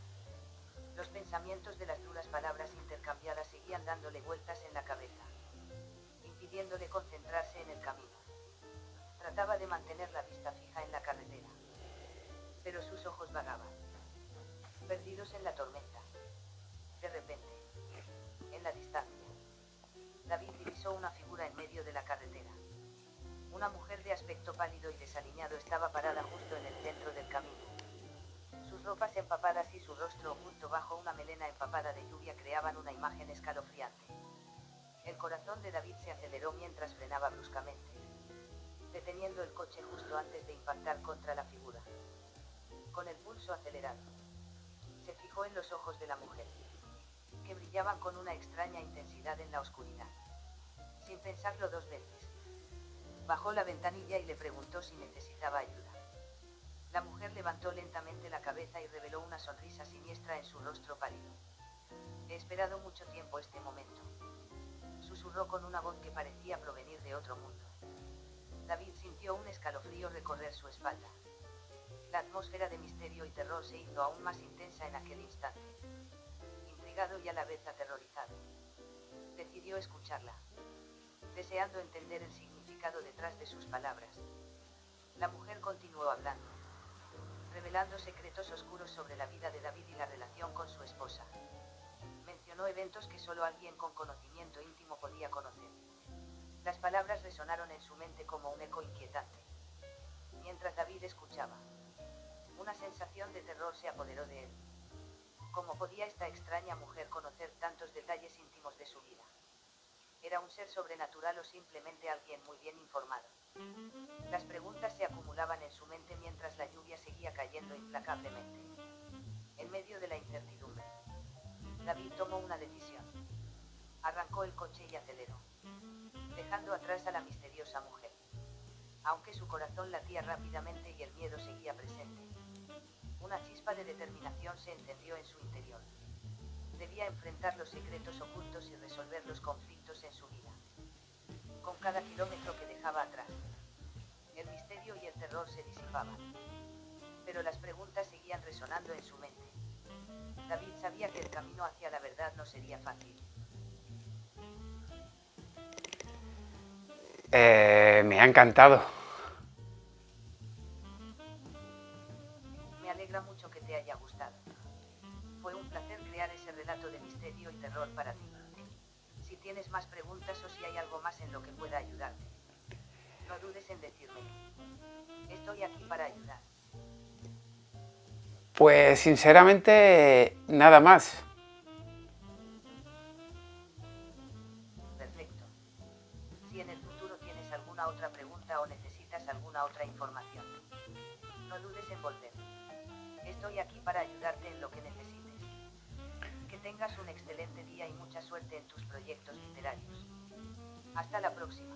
Los pensamientos de las duras palabras intercambiadas seguían dándole vueltas en la cabeza, impidiéndole concentrarse en el camino. Trataba de mantener la vista fija en la carretera, pero sus ojos vagaban, perdidos en la tormenta. De repente, en la distancia, David divisó una figura en medio de la carretera. Una mujer de aspecto pálido y desaliñado estaba parada justo en el centro del camino. Sus ropas empapadas y su rostro oculto bajo una melena empapada de lluvia creaban una imagen escalofriante. El corazón de David se aceleró mientras frenaba bruscamente, deteniendo el coche justo antes de impactar contra la figura. Con el pulso acelerado, se fijó en los ojos de la mujer, que brillaban con una extraña intensidad en la oscuridad. Sin pensarlo dos veces, bajó la ventanilla y le preguntó si necesitaba ayuda. La mujer levantó lentamente la cabeza y reveló una sonrisa siniestra en su rostro pálido. He esperado mucho tiempo este momento, susurró con una voz que parecía provenir de otro mundo. David sintió un escalofrío recorrer su espalda. La atmósfera de misterio y terror se hizo aún más intensa en aquel instante. Intrigado y a la vez aterrorizado, decidió escucharla, deseando entender el significado detrás de sus palabras. La mujer continuó hablando, revelando secretos oscuros sobre la vida de David y la relación con su esposa. Mencionó eventos que solo alguien con conocimiento íntimo podía conocer. Las palabras resonaron en su mente como un eco inquietante. Mientras David escuchaba, una sensación de terror se apoderó de él. ¿Cómo podía esta extraña mujer conocer tantos detalles íntimos de su vida? ¿Era un ser sobrenatural o simplemente alguien muy bien informado? Las preguntas se acumulaban en su mente mientras la lluvia seguía cayendo implacablemente. En medio de la incertidumbre, David tomó una decisión. Arrancó el coche y aceleró, dejando atrás a la misteriosa mujer. Aunque su corazón latía rápidamente y el miedo seguía presente, una chispa de determinación se encendió en su interior. debía enfrentar los secretos ocultos y resolver los conflictos en su vida. Con cada kilómetro que dejaba atrás, el misterio y el terror se disipaban. Pero las preguntas seguían resonando en su mente. David sabía que el camino hacia la verdad no sería fácil. Me ha encantado. Me alegra mucho que te haya gustado. Fue un placer crear ese relato de misterio y terror para ti. Si tienes más preguntas o si hay algo más en lo que pueda ayudarte, no dudes en decirme. Estoy aquí para ayudar. Pues sinceramente, nada más. Perfecto. Si en el futuro tienes alguna otra pregunta o necesitas alguna otra información, no dudes en volver. Estoy aquí para ayudarte en lo que necesites. Que tengas un excelente día y mucha suerte en tus proyectos literarios. Hasta la próxima.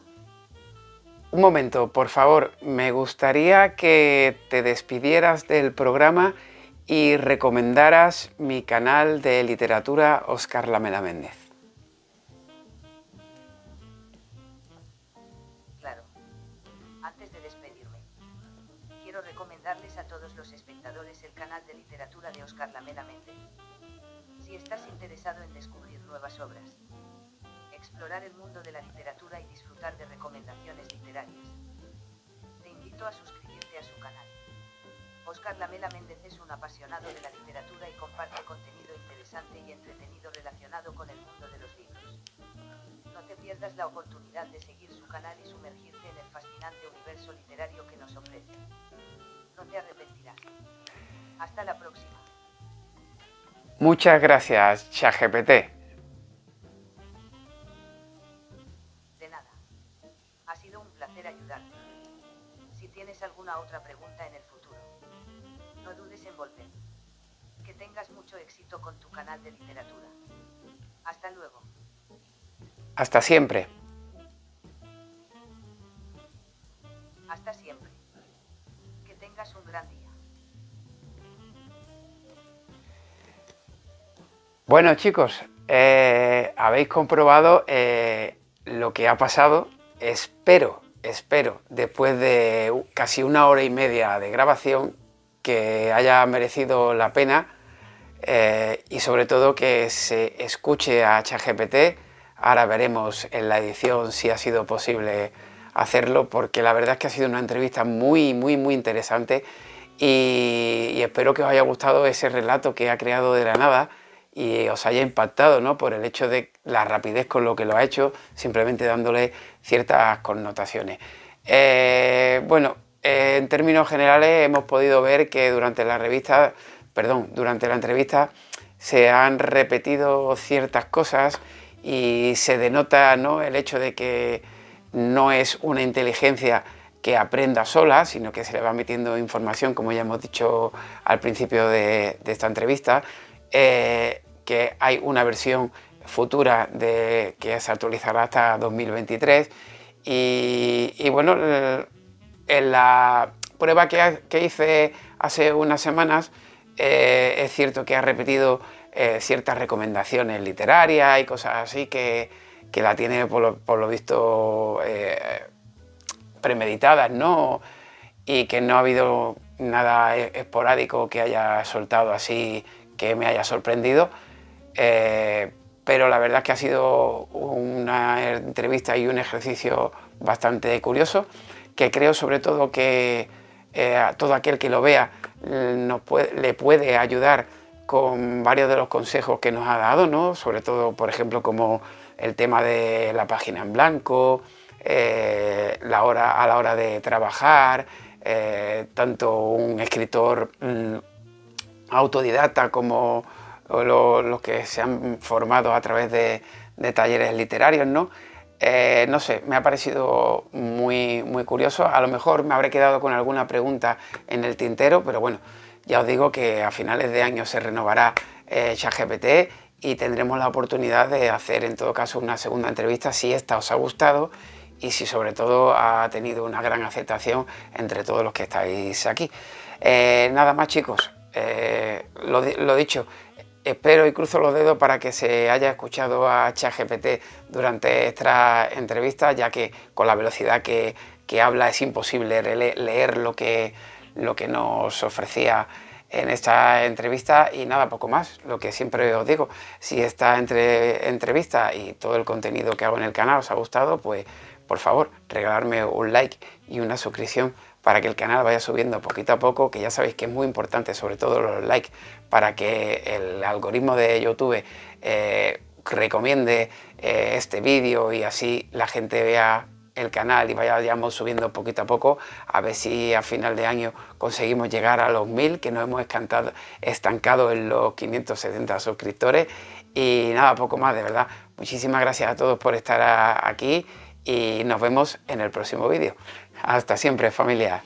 Un momento, por favor, me gustaría que te despidieras del programa y recomendaras mi canal de literatura Óscar Lamela Méndez. Claro. Antes de despedirme, quiero recomendarles a todos los espectadores el canal de literatura de Óscar Lamela Méndez. Si estás interesado en descubrir nuevas obras, explorar el mundo de la literatura y disfrutar de recomendaciones literarias, te invito a suscribirte a su canal. Óscar Lamela Méndez es un apasionado de la literatura y comparte contenido interesante y entretenido relacionado con el mundo de los libros. No te pierdas la oportunidad de seguir su canal y sumergirte en el fascinante universo literario que nos ofrece. No te arrepentirás. Hasta la próxima. Muchas gracias, ChatGPT. De nada. Ha sido un placer ayudarte. Si tienes alguna otra pregunta en el futuro, no dudes en volver. Que tengas mucho éxito con tu canal de literatura. Hasta luego. Hasta siempre. Hasta siempre. Que tengas un gran día. Bueno, chicos, habéis comprobado lo que ha pasado. Espero, después de casi 1 hora y media de grabación, que haya merecido la pena y sobre todo que se escuche a ChatGPT. Ahora veremos en la edición si ha sido posible hacerlo, porque la verdad es que ha sido una entrevista muy interesante y espero que os haya gustado ese relato que ha creado de la nada y os haya impactado, ¿no?, por el hecho de la rapidez con lo que lo ha hecho, simplemente dándole ciertas connotaciones. Bueno, en términos generales hemos podido ver que durante la entrevista se han repetido ciertas cosas y se denota, ¿no?, el hecho de que no es una inteligencia que aprenda sola, sino que se le va metiendo información, como ya hemos dicho al principio de esta entrevista, que hay una versión futura que se actualizará hasta 2023 y bueno, en la prueba que hice hace unas semanas es cierto que ha repetido ciertas recomendaciones literarias y cosas así que la tiene por lo visto premeditadas, ¿no?, y que no ha habido nada esporádico que haya soltado así que me haya sorprendido, pero la verdad es que ha sido una entrevista y un ejercicio bastante curioso, que creo sobre todo que a todo aquel que lo vea le puede ayudar con varios de los consejos que nos ha dado, ¿no?, sobre todo, por ejemplo, como el tema de la página en blanco, a la hora de trabajar, tanto un escritor autodidacta como los que se han formado a través de talleres literarios, ¿no? No sé, me ha parecido muy curioso. A lo mejor me habré quedado con alguna pregunta en el tintero, pero bueno, ya os digo que a finales de año se renovará ChatGPT y tendremos la oportunidad de hacer en todo caso una segunda entrevista si esta os ha gustado y si sobre todo ha tenido una gran aceptación entre todos los que estáis aquí. Nada más, chicos, lo dicho, espero y cruzo los dedos para que se haya escuchado a ChatGPT durante esta entrevista, ya que con la velocidad que habla es imposible leer lo que nos ofrecía en esta entrevista. Y nada, poco más, lo que siempre os digo, si esta entrevista y todo el contenido que hago en el canal os ha gustado, pues por favor regalarme un like y una suscripción para que el canal vaya subiendo poquito a poco, que ya sabéis que es muy importante, sobre todo los likes, para que el algoritmo de YouTube recomiende este vídeo y así la gente vea el canal y vayamos subiendo poquito a poco, a ver si a final de año conseguimos llegar a los 1000, que nos hemos estancado en los 570 suscriptores. Y nada, poco más, de verdad. Muchísimas gracias a todos por estar aquí y nos vemos en el próximo vídeo. Hasta siempre, familia.